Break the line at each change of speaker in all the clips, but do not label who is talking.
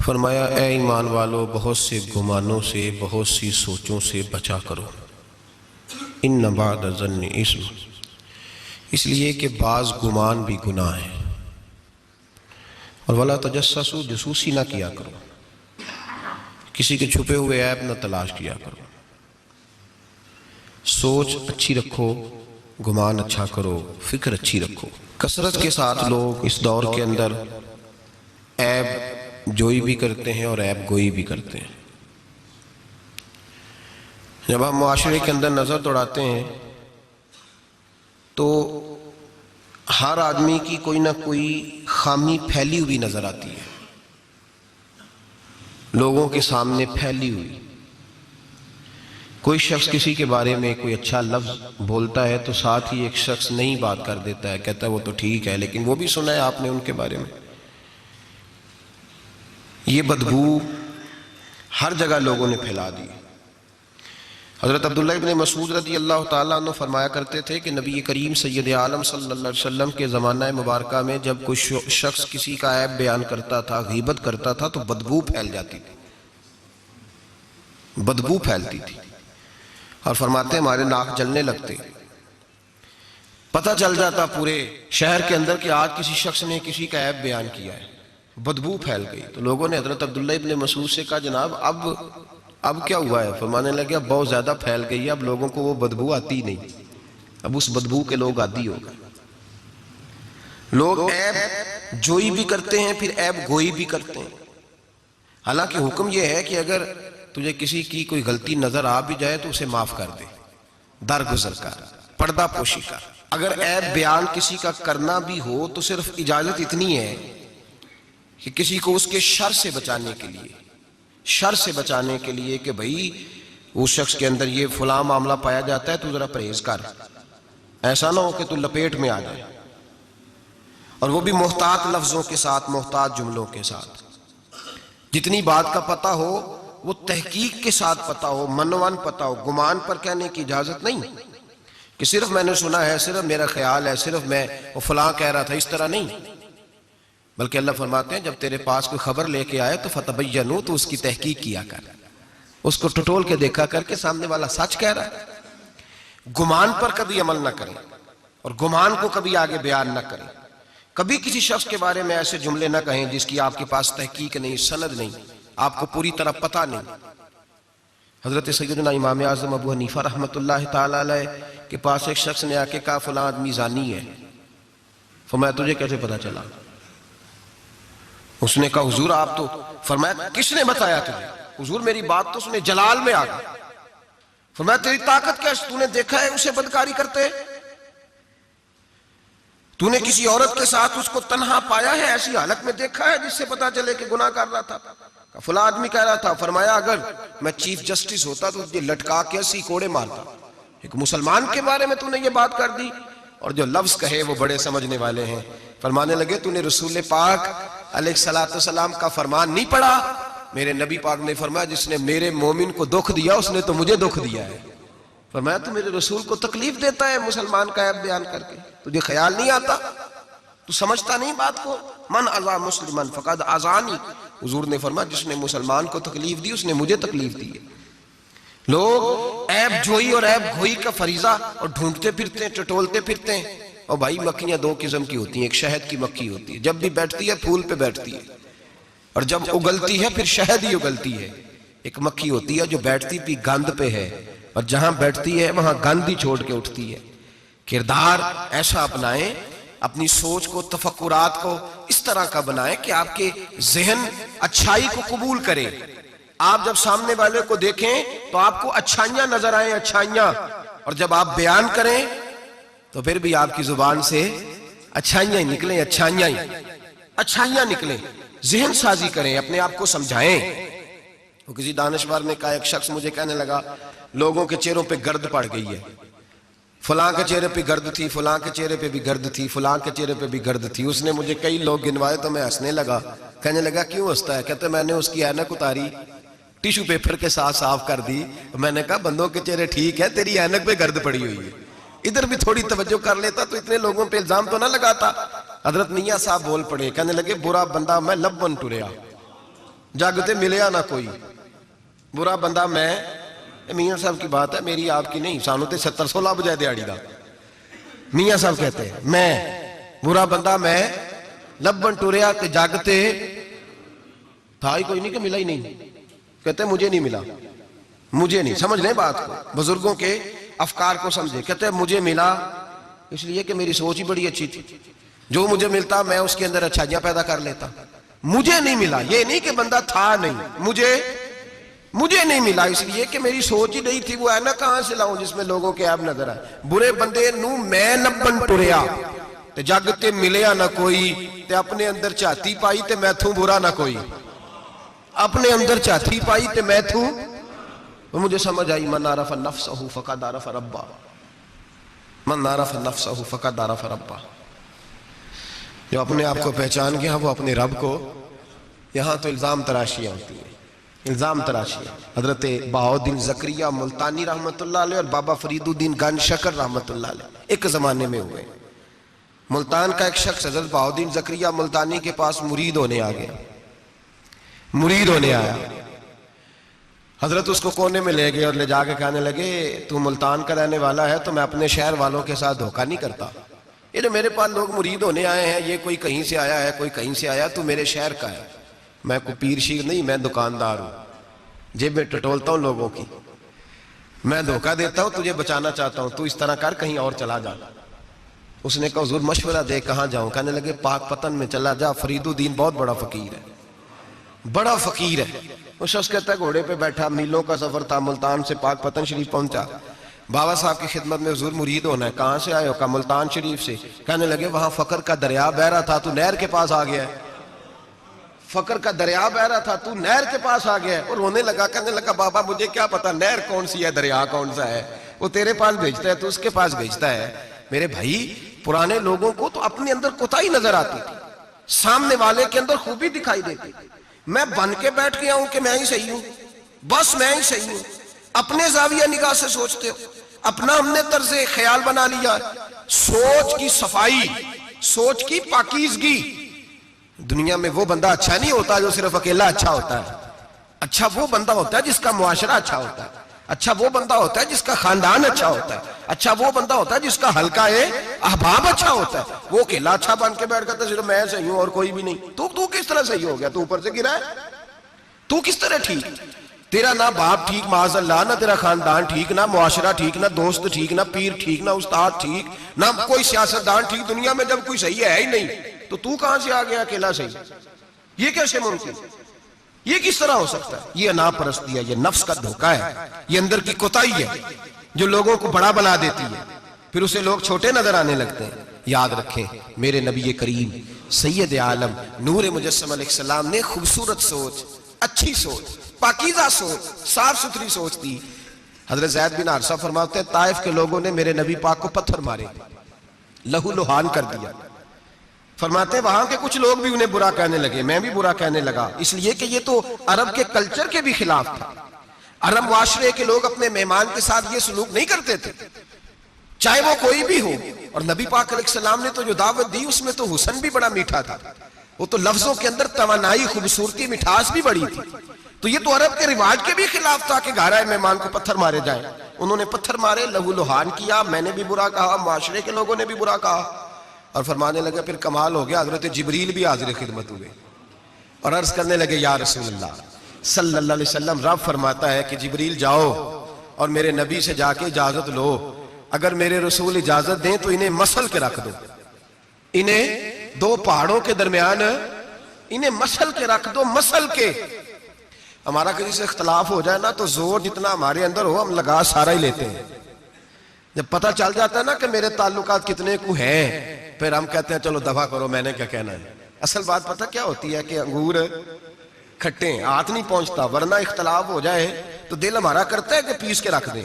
فرمایا اے ایمان والو بہت سے گمانوں سے بہت سی سوچوں سے بچا کرو، ان بعد الظن اسم، اس لیے کہ بعض گمان بھی گناہ ہے، اور ولا تجسسوا، جاسوسی نہ کیا کرو، کسی کے چھپے ہوئے عیب نہ تلاش کیا کرو، سوچ اچھی رکھو، گمان اچھا کرو، فکر اچھی رکھو۔ کثرت کے ساتھ لوگ اس دور کے اندر عیب جوئی بھی کرتے ہیں اور عیب گوئی بھی کرتے ہیں۔ جب ہم معاشرے کے اندر نظر دوڑاتے ہیں تو ہر آدمی کی کوئی نہ کوئی خامی پھیلی ہوئی نظر آتی ہے، لوگوں کے سامنے پھیلی ہوئی۔ کوئی شخص کسی کے بارے میں کوئی اچھا لفظ بولتا ہے تو ساتھ ہی ایک شخص نئی بات کر دیتا ہے، کہتا ہے وہ تو ٹھیک ہے، لیکن وہ بھی سنا ہے آپ نے ان کے بارے میں۔ یہ بدبو ہر جگہ لوگوں نے پھیلا دی۔ حضرت عبداللہ ابن مسعود رضی اللہ تعالیٰ عنہ فرمایا کرتے تھے کہ نبی کریم سید عالم صلی اللہ علیہ وسلم کے زمانہ مبارکہ میں جب کوئی شخص کسی کا عیب بیان کرتا تھا، غیبت کرتا تھا تو بدبو پھیل جاتی تھی، بدبو پھیلتی تھی، اور فرماتے ہیں ہمارے ناک جلنے لگتے، پتہ چل جاتا پورے شہر کے اندر کہ آج کسی شخص نے کسی کا عیب بیان کیا ہے، بدبو پھیل گئی۔ تو لوگوں نے حضرت عبداللہ ابن مسعود سے کہا جناب اب کیا ہوا ہے؟ فرمانے لگے اب بہت زیادہ پھیل گئی ہے، اب لوگوں کو وہ بدبو آتی نہیں، اب اس بدبو کے لوگ عادی ہو گئے۔ لوگ عیب جوئی بھی کرتے ہیں، پھر عیب گوئی بھی کرتے ہیں۔ حالانکہ حکم یہ ہے کہ اگر تجھے کسی کی کوئی غلطی نظر آ بھی جائے تو اسے معاف کر دے، درگزر کر، پردہ پوشی کر۔ اگر عیب بیان کسی کا کرنا بھی ہو تو صرف اجازت اتنی ہے کہ کسی کو اس کے شر سے بچانے کے لیے، شر سے بچانے کے لیے کہ بھئی اس شخص کے اندر یہ فلاں معاملہ پایا جاتا ہے تو ذرا پرہیز کر، ایسا نہ ہو کہ تو لپیٹ میں آ جائے، اور وہ بھی محتاط لفظوں کے ساتھ، محتاط جملوں کے ساتھ۔ جتنی بات کا پتہ ہو وہ تحقیق کے ساتھ پتہ ہو، منوان پتہ ہو، گمان پر کہنے کی اجازت نہیں کہ صرف میں نے سنا ہے، صرف میرا خیال ہے، صرف میں وہ فلاں کہہ رہا تھا، اس طرح نہیں۔ بلکہ اللہ فرماتے ہیں جب تیرے پاس کوئی خبر لے کے آئے تو فتبینوا، تو اس کی تحقیق کیا کر، اس کو ٹٹول کے دیکھا کر کے سامنے والا سچ کہہ رہا ہے۔ گمان پر کبھی عمل نہ کریں، اور گمان کو کبھی آگے بیان نہ کریں۔ کبھی کسی شخص کے بارے میں ایسے جملے نہ کہیں جس کی آپ کے پاس تحقیق نہیں، سند نہیں، آپ کو پوری طرح پتہ نہیں۔ حضرت سیدنا امام اعظم ابو حنیفہ رحمۃ اللہ تعالیٰ علیہ کے پاس ایک شخص نے آ کے کہا فلاں آدمی زانی ہے۔ فرمایا تجھے کیسے پتہ چلا؟ اس نے کہا حضور آپ تو، فرمایا کس نے بتایا تجھے؟ حضور میری بات تو سنے، جلال میں آ گیا۔ فرمایا تیری طاقت کیا ہے؟ تو نے دیکھا ہے اسے بدکاری کرتے؟ تو نے کسی عورت کے ساتھ اس کو تنہا پایا ہے، ایسی حالت میں دیکھا ہے جس سے پتا چلے کہ گناہ کر رہا تھا؟ فلاں آدمی کہہ رہا تھا۔ فرمایا اگر میں چیف جسٹس ہوتا تو یہ لٹکا کے 80 کوڑے مارتا۔ ایک مسلمان کے بارے میں تو نے یہ بات کر دی، اور جو لفظ کہے وہ بڑے سمجھنے والے ہیں۔ فرمانے لگے تو نے رسول پاک علیہ السلام کا فرمان نہیں پڑھا؟ میرے نبی پاک نے فرمایا جس نے میرے مومن کو دکھ دیا اس نے تو مجھے دکھ دیا ہے۔ فرمایا تو میرے رسول کو تکلیف دیتا ہے مسلمان کا عیب بیان کر کے، تجھے خیال نہیں آتا؟ تو سمجھتا نہیں بات کو؟ من اذا مسلمن فقد اذانی، حضور نے فرمایا جس نے مسلمان کو تکلیف دی اس نے مجھے تکلیف دی ہے۔ لوگ عیب جوئی اور عیب گوئی کا فریضہ اور ڈھونڈتے پھرتے ہیں، ٹٹولتے پھرتے ہیں۔ اور بھائی مکھیاں دو قسم کی ہوتی ہیں، ایک شہد کی مکھی ہوتی ہے، جب بھی بیٹھتی ہے پھول پہ بیٹھتی ہے، اور جب اگلتی ہے پھر شہد ہی اگلتی ہے۔ ایک مکھی ہوتی ہے جو بیٹھتی بھی گند پہ ہے، اور جہاں بیٹھتی ہے وہاں گند ہی چھوڑ کے اٹھتی ہے۔ کردار ایسا اپنائیں، اپنی سوچ کو، تفکرات کو اس طرح کا بنائیں کہ آپ کے ذہن اچھائی کو قبول کرے۔ آپ جب سامنے والے کو دیکھیں تو آپ کو اچھائیاں نظر آئیں، اچھائیاں، اور جب آپ بیان کریں تو پھر بھی آپ کی زبان سے اچھائیاں نکلیں، اچھائیاں نکلیں۔ ذہن سازی کریں، اپنے آپ کو سمجھائیں۔ وہ کسی دانشور نے کہا، ایک شخص مجھے کہنے لگا لوگوں کے چہروں پہ گرد پڑ گئی ہے، فلاں کے چہرے پہ گرد تھی، فلاں کے چہرے پہ بھی گرد تھی، فلاں کے چہرے پہ بھی گرد تھی۔ اس نے مجھے کئی لوگ گنوائے تو میں ہنسنے لگا۔ کہنے لگا کیوں ہنستا ہے؟ کہتے میں نے اس کی اینک اتاری، ٹیشو پیپر کے ساتھ صاف کر دی۔ میں نے کہا بندوں کے چہرے ٹھیک ہے، تیری اینک پہ گرد پڑی ہوئی ہے، ادھر بھی تھوڑی توجہ کر لیتا تو اتنے لوگوں پہ الزام تو نہ لگاتا۔ حضرت میاں صاحب بول پڑے، کہنے لگے برا بندہ میں لب بن ٹریا، جگ تے ملیا نہ کوئی. برا بندہ میں، میاں صاحب کی بات ہے، میری آپ کی نہیں. سانو تے 700 لب جائے دیہڑی دا. میاں صاحب کہتے ہیں میں برا بندہ میں لبن ٹوریا تے جگ تے تھا ہی کوئی نہیں کہ ملا ہی نہیں. کہتے ہیں مجھے نہیں ملا. مجھے نہیں. سمجھ لیں بات کو، بزرگوں کے افکار کو سمجھے. کہتے ہیں مجھے ملا اس لیے کہ میری سوچ ہی بڑی اچھی تھی. جو مجھے ملتا میں اس کے اندر اچھائیاں پیدا کر لیتا. مجھے نہیں ملا یہ نہیں کہ بندہ تھا نہیں، مجھے نہیں ملا اس لیے کہ میری سوچ ہی نہیں تھی. وہ ہے نا کہاں سے لاؤں جس میں لوگوں کے عیب نظر آئے. برے بندے نو میں لبن ٹریا تے جگ تے ملیا نہ کوئی، تے اپنے اندر چاہتی پائی تے میں تھوں برا نہ کوئی. اپنے اندر چاہتی پائی تے میں تھوں. مجھے سمجھ آئی من عرف نفسہ فقد عرف ربہ. من عرف نفسہ فقد عرف ربہ. جو اپنے آپ کو پہچان گیا وہ اپنے رب کو. یہاں تو الزام تراشیاں ہوتی ہیں، الزام تراشیاں. حضرت بہاؤالدین زکریا ملتانی رحمت اللہ علیہ اور بابا فرید الدین گنج شکر رحمت اللہ علیہ ایک زمانے میں ہوئے. ملتان کا ایک شخص حضرت بہاؤالدین زکریا ملتانی کے پاس مرید ہونے آ گیا. مرید ہونے آیا. حضرت اس کو کونے میں لے گئے اور لے جا کے کہنے لگے تو ملتان کا رہنے والا ہے تو میں اپنے شہر والوں کے ساتھ دھوکہ نہیں کرتا. یہ جو میرے پاس لوگ مرید ہونے آئے ہیں، یہ کوئی کہیں سے آیا ہے کوئی کہیں سے آیا، تو میرے شہر کا ہے. میں کوئی پیر شیر نہیں، میں دکاندار ہوں، جیب میں ٹٹولتا ہوں لوگوں کی. میں دھوکہ دیتا ہوں، تجھے بچانا چاہتا ہوں، تو اس طرح کر کہیں اور چلا جا. اس نے کہا حضور مشورہ دے کہاں جاؤں. کہنے لگے پاک پتن میں چلا جا، فرید الدین بہت بڑا فقیر ہے، بڑا فقیر ہے. وہ شخص کہتا ہے گھوڑے پہ بیٹھا، میلوں کا سفر تھا، ملتان سے پاک پتن شریف پہنچا. بابا صاحب کی خدمت میں حضور مرید ہونا ہے. کہاں سے آئے ہو؟ کہا ملتان شریف سے. کہنے لگے وہاں فقر کا دریا بہ رہا تھا، تو نہر کے پاس آ گیا ہے. فقر کا دریا بہ رہا تھا، تو نہر کے پاس آ گیا ہے. اور رونے لگا. کہنے لگا بابا مجھے کیا پتا نہر کون سی ہے دریا کون سا ہے، وہ تیرے پاس بھیجتا ہے تو اس کے پاس بھیجتا ہے. میرے بھائی پرانے لوگوں کو تو اپنے اندر کوتاہی نظر آتی تھی، سامنے والے کے اندر خوبی دکھائی دیتی. میں بن کے بیٹھ گیا ہوں کہ میں ہی صحیح ہوں، بس میں ہی صحیح ہوں. اپنے زاویہ نگاہ سے سوچتے ہو، اپنا ہم نے طرز خیال بنا لیا. سوچ کی صفائی، سوچ کی پاکیزگی. دنیا میں وہ بندہ اچھا نہیں ہوتا جو صرف اکیلا اچھا ہوتا ہے. اچھا وہ بندہ ہوتا ہے جس کا معاشرہ اچھا ہوتا ہے. اچھا وہ بندہ ہوتا ہے جس کا خاندان اچھا ہوتا ہے. اچھا وہ بندہ ہوتا ہے جس کا حلقہ احباب اچھا ہوتا ہے. وہ اکیلا اچھا بن کے بیٹھ کرتا ہے صرف میں صحیح ہوں اور کوئی بھی نہیں. تو کس طرح صحیح ہو گیا؟ تو اوپر سے گرا ہے. تو کس طرح ٹھیک؟ تیرا نہ باپ ٹھیک معاذ اللہ، نہ تیرا خاندان ٹھیک، نہ معاشرہ ٹھیک، نہ دوست ٹھیک، نہ پیر ٹھیک، نہ استاد ٹھیک، نہ کوئی سیاستدان ٹھیک. دنیا میں جب کوئی صحیح ہے ہی نہیں تو کہاں سے آ گیا اکیلا صحیح؟ یہ کیسے ممکن؟ یہ کس طرح ہو سکتا ہے؟ یہ انا پرستی ہے، یہ نفس کا دھوکہ ہے، یہ اندر کی کوتاہی ہے جو لوگوں کو بڑا بنا دیتی ہے. پھر اسے لوگ چھوٹے نظر آنے لگتے ہیں. یاد رکھیں میرے نبی کریم سید عالم نور مجسم علیہ السلام نے خوبصورت سوچ، اچھی سوچ، پاکیزہ سوچ، صاف ستھری سوچ دی. حضرت زید بن حارثہ فرماتے ہیں طائف کے لوگوں نے میرے نبی پاک کو پتھر مارے، لہو لہان کر دیا. فرماتے ہیں وہاں کے کچھ لوگ بھی انہیں برا کہنے لگے، میں بھی برا کہنے لگا، اس لیے کہ یہ تو عرب کے کلچر کے بھی خلاف تھا. عرب معاشرے کے لوگ اپنے مہمان کے ساتھ یہ سلوک نہیں کرتے تھے، چاہے وہ کوئی بھی ہو. اور نبی پاک علیہ السلام نے تو جو دعوت دی اس میں تو حسن بھی بڑا میٹھا تھا، وہ تو لفظوں کے اندر توانائی، خوبصورتی، مٹھاس بھی بڑی تھی. تو یہ تو عرب کے رواج کے بھی خلاف تھا کہ گھر آئے مہمان کو پتھر مارے جائیں. انہوں نے پتھر مارے، لہو لہان کیا، میں نے بھی برا کہا، معاشرے کے لوگوں نے بھی برا کہا. اور فرمانے لگے پھر کمال ہو گیا، حضرت جبریل بھی حاضر خدمت ہوئے اور عرض کرنے لگے یا رسول اللہ صلی اللہ علیہ وسلم، رب فرماتا ہے کہ جبریل جاؤ اور میرے نبی سے جا کے اجازت لو، اگر میرے رسول اجازت دیں تو انہیں مسل کے رکھ دو، انہیں دو پہاڑوں کے درمیان انہیں مسل کے رکھ دو. مسل کے ہمارا کسی سے اختلاف ہو جائے نا تو زور جتنا ہمارے اندر ہو ہم لگا سارا ہی لیتے ہیں. جب پتہ چل جاتا ہے نا کہ میرے تعلقات کتنے کو ہیں پھر ہم کہتے ہیں چلو دفع کرو، میں نے کیا کہنا ہے. اصل بات پتہ کیا ہوتی ہے کہ انگور کھٹے ہیں، ہاتھ نہیں پہنچتا، ورنہ اختلاف ہو جائے تو دل ہمارا کرتا ہے کہ پیس کے رکھ دیں،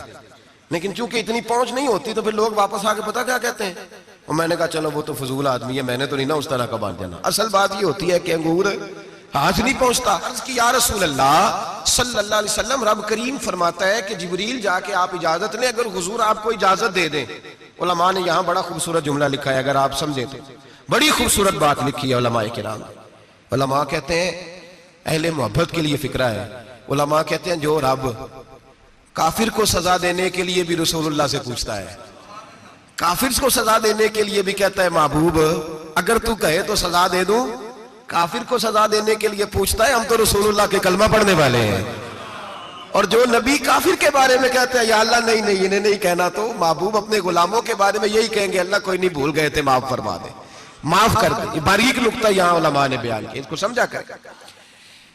لیکن چونکہ اتنی پہنچ نہیں ہوتی تو پھر لوگ واپس آ کے پتہ کیا کہتے ہیں، اور میں نے کہا چلو وہ تو فضول آدمی ہے، میں نے تو نہیں نا اس طرح کا باندھ جانا. اصل بات یہ ہوتی ہے کہ انگور ہاتھ نہیں پہنچتا. عرض کی یا رسول اللہ صلی اللہ علیہ وسلم، رب کریم فرماتا ہے کہ جبریل جا کے آپ اجازت لیں، اگر حضور آپ کو اجازت دے دیں. علماء نے یہاں بڑا خوبصورت جملہ لکھا ہے، اگر آپ سمجھیں تو بڑی خوبصورت بات لکھی ہے علماء کرام. علماء کہتے ہیں اہل محبت کے لیے فکرہ ہے. علماء کہتے ہیں جو رب کافر کو سزا دینے کے لیے بھی رسول اللہ سے پوچھتا ہے, کافر کو سزا دینے کے لیے بھی کہتا ہے محبوب اگر تو کہے تو سزا دے دوں, کافر کو سزا دینے کے لیے پوچھتا ہے. ہم تو رسول اللہ کے کلمہ پڑھنے والے ہیں, اور جو نبی کافر کے بارے میں کہتے ہیں یا اللہ نہیں نہیں انہیں نہیں کہنا, تو محبوب اپنے غلاموں کے بارے میں یہی کہیں گے اللہ کوئی نہیں بھول گئے تھے معاف فرما دے, معاف کر دے. یہ باریک نقطہ یہاں علماء نے بیان کیا, اس کو سمجھا کر.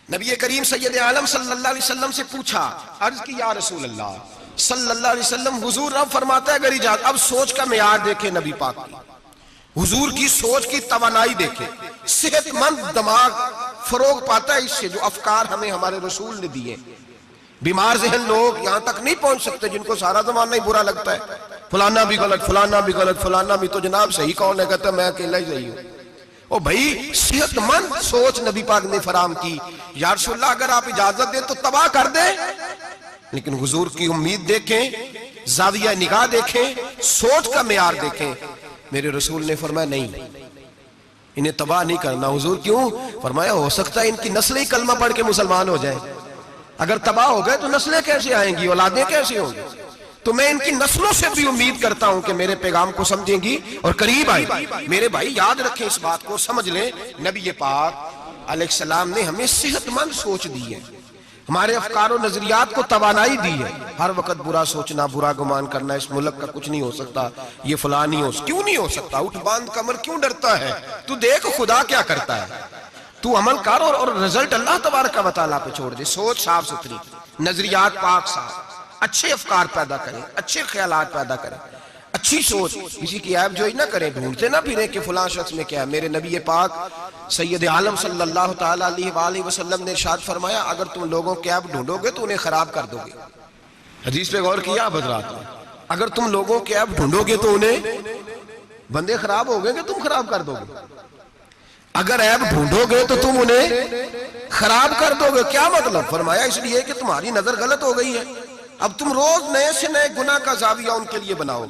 نبی کریم سید عالم صلی اللہ علیہ وسلم سے پوچھا, عرض کی یا رسول اللہ صلی اللہ علیہ وسلم, حضور رب فرماتا ہے اگر اجازت. اب سوچ کا معیار دیکھیں نبی پاک کی, حضور کی سوچ کی توانائی دیکھیں. صحت مند دماغ فروغ پاتا ہے اس سے جو افکار ہمیں ہمارے رسول نے دیے. بیمار ذہن لوگ یہاں تک نہیں پہنچ سکتے جن کو سارا زمانہ ہی برا لگتا ہے, فلانا بھی غلط, فلانا بھی غلط, فلانا بھی, تو جناب صحیح کون ہے, کہتا ہے میں اکیلا ہی صحیح ہوں. او بھائی صحت مند سوچ نبی پاک نے فراہم کی. یا رسول اللہ اگر آپ اجازت دیں تو تباہ کر دیں, لیکن حضور کی امید دیکھیں, زاویہ نگاہ دیکھیں, سوچ کا معیار دیکھیں. میرے رسول نے فرمایا نہیں, انہیں تباہ نہیں کرنا. حضور کیوں؟ فرمایا ہو سکتا ہے ان کی نسلیں کلمہ پڑھ کے مسلمان ہو جائیں. اگر تباہ ہو گئے تو نسلیں کیسے آئیں گی, اولادیں کیسے ہوں گی؟ تو میں ان کی نسلوں سے بھی امید کرتا ہوں کہ میرے پیغام کو سمجھیں گی اور قریب آئیں گی. میرے بھائی یاد رکھیں اس بات کو, سمجھ لیں نبی پاک علیہ السلام نے ہمیں صحت مند سوچ دی ہے, ہمارے افکار و نظریات کو توانائی دی ہے. ہر وقت برا سوچنا, برا گمان کرنا اس ملک کا کچھ نہیں ہو سکتا, یہ فلاں نہیں ہو, کیوں نہیں ہو سکتا؟ اٹھ باندھ کمر کیوں ڈرتا ہے؟ تو دیکھ خدا کیا کرتا ہے, تو عمل کر اور رزلٹ اللہ تبارک و تعالیٰ پہ چھوڑ دے. سوچ صاف ستھری, نظریات پاک صاف, اچھے افکار پیدا کریں, اچھے خیالات پیدا کریں, اچھی سوچ. کسی کی عیب جوئی نہ کریں, ڈھونڈتے نہ پھریں کہ فلاں شخص میں کیا ہے. میرے نبی پاک سید عالم صلی اللہ تعالیٰ علیہ وآلہ وسلم نے ارشاد فرمایا اگر تم لوگوں کی عیب ڈھونڈو گے تو انہیں خراب کر دو گے. حدیث پہ غور کیا حضرات نے؟ اگر تم لوگوں کی عیب ڈھونڈو گے تو انہیں, بندے خراب ہو گئے کہ تم خراب کر دو گے؟ اگر عیب ڈھونڈو گے تو تم انہیں خراب کر دو گے. کیا مطلب؟ فرمایا اس لیے کہ تمہاری نظر غلط ہو گئی ہے. اب تم روز نئے سے نئے گناہ کا زاویہ ان کے لیے بناؤ,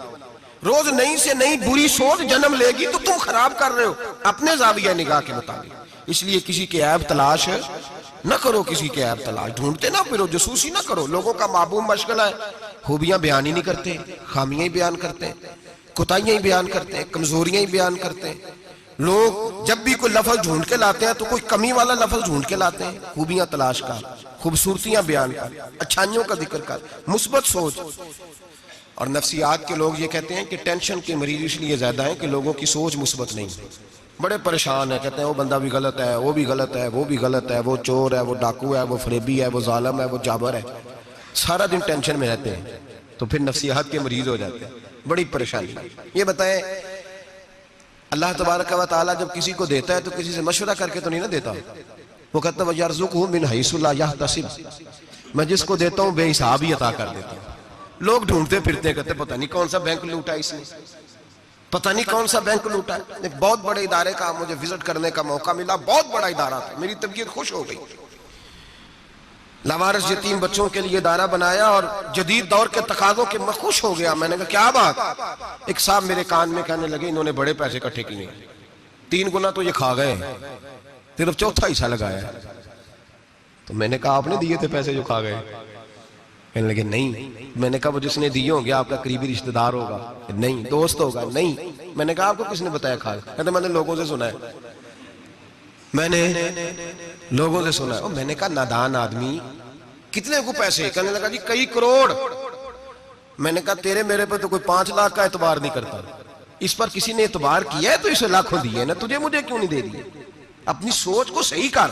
روز نئی سے نئی بری سوچ جنم لے گی, تو تم خراب کر رہے ہو اپنے زاویہ نگاہ کے مطابق. اس لیے کسی کے عیب تلاش نہ کرو, کسی کے عیب تلاش ڈھونڈتے نہ پھرو, جاسوسی نہ کرو. لوگوں کا معبوم مشغلہ ہے, خوبیاں بیان ہی نہیں کرتے, خامیاں ہی بیان کرتے ہیں, کوتاہیاں ہی بیان کرتے ہیں, کمزوریاں ہی بیان کرتے ہیں. لوگ جب بھی کوئی لفظ ڈھونڈ کے لاتے ہیں تو کوئی کمی والا لفظ ڈھونڈ کے لاتے ہیں. خوبیاں تلاش کر, خوبصورتیاں بیان کر, اچھائیوں کا ذکر کر, مثبت سوچ. اور نفسیات کے لوگ یہ کہتے ہیں کہ ٹینشن کے مریض اس لیے زیادہ ہیں کہ لوگوں کی سوچ مثبت نہیں, بڑے پریشان ہیں. کہتے ہیں وہ بندہ بھی غلط ہے, وہ بھی غلط ہے, وہ بھی غلط ہے, وہ چور ہے, وہ ڈاکو ہے, وہ فریبی ہے, وہ ظالم ہے, وہ جابر ہے. سارا دن ٹینشن میں رہتے ہیں تو پھر نفسیات کے مریض ہو جاتے ہیں. بڑی پریشانی. یہ بتائیں اللہ تبارک و تعالیٰ جب کسی کو دیتا ہے تو کسی سے مشورہ کر کے تو نہیں نہ دیتا. وہ کہتا ہے یرزقہ من حیث لا یحتسب, میں جس کو دیتا ہوں بے حساب ہی عطا کر دیتا ہوں. لوگ ڈھونڈتے پھرتے ہیں, کہتے پتہ نہیں کون سا بینک لوٹا اس نے, پتہ نہیں کون سا بینک لوٹا ہے. ایک بہت بڑے ادارے کا مجھے وزٹ کرنے کا موقع ملا, بہت بڑا ادارہ تھا, میری طبیعت خوش ہو گئی. لاوارث یتیم بچوں کے لیے ادارہ بنایا اور جدید دور کے تقاضوں کے میں خوش ہو گیا. میں نے کہا کیا بات؟ ایک صاحب میرے کان میں کہنے لگے انہوں نے بڑے پیسے اکٹھے کیے, 3 گنا تو یہ کھا گئے, صرف 4تھا حصہ لگایا. تو میں نے کہا آپ نے دیے تھے پیسے جو کھا گئے؟ کہنے لگے نہیں. میں نے کہا وہ جس نے دیے ہوں گے آپ کا قریبی رشتہ دار ہوگا؟ نہیں. دوست ہوگا؟ نہیں. میں نے کہا آپ کو کس نے بتایا کھا گئے؟ کہتے میں نے لوگوں سے سنا ہے, میں نے لوگوں سے سنا ہے. میں نے کہا نادان آدمی کتنے کو پیسے؟ کہنے لگا جی کئی کروڑ. میں نے کہا تیرے میرے پہ تو کوئی 5 لاکھ کا اعتبار نہیں کرتا, اس پر کسی نے اعتبار کیا ہے تو اسے لاکھوں دیے نا, تجھے مجھے کیوں نہیں دے دیے؟ اپنی سوچ کو صحیح کر,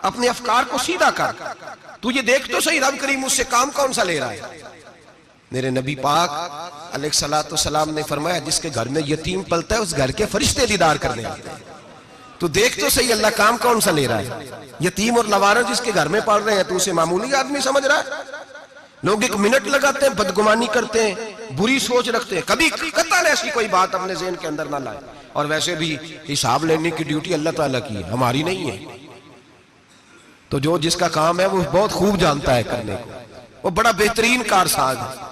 اپنے افکار کو سیدھا کر. تو یہ دیکھ تو صحیح رب کریم مجھ سے کام کون سا لے رہا ہے. میرے نبی پاک علیہ السلام نے فرمایا جس کے گھر میں یتیم پلتا ہے اس گھر کے فرشتے دیدار کرنے آتے ہیں. تو دیکھ تو صحیح اللہ کام کون سا لے رہا ہے. یتیم اور لوارث جس کے گھر میں پڑھ رہے ہیں تو اسے معمولی آدمی سمجھ رہا ہے. لوگ 1 منٹ لگاتے ہیں, بدگمانی کرتے ہیں, بری سوچ رکھتے ہیں, کبھی قطعاً ایسی کوئی بات اپنے ذہن کے اندر نہ لائے. اور ویسے بھی حساب لینے کی ڈیوٹی اللہ تعالیٰ کی ہے, ہماری نہیں ہے. تو جو جس کا کام ہے وہ بہت خوب جانتا ہے کرنے کو, وہ بڑا بہترین کارساز ہے,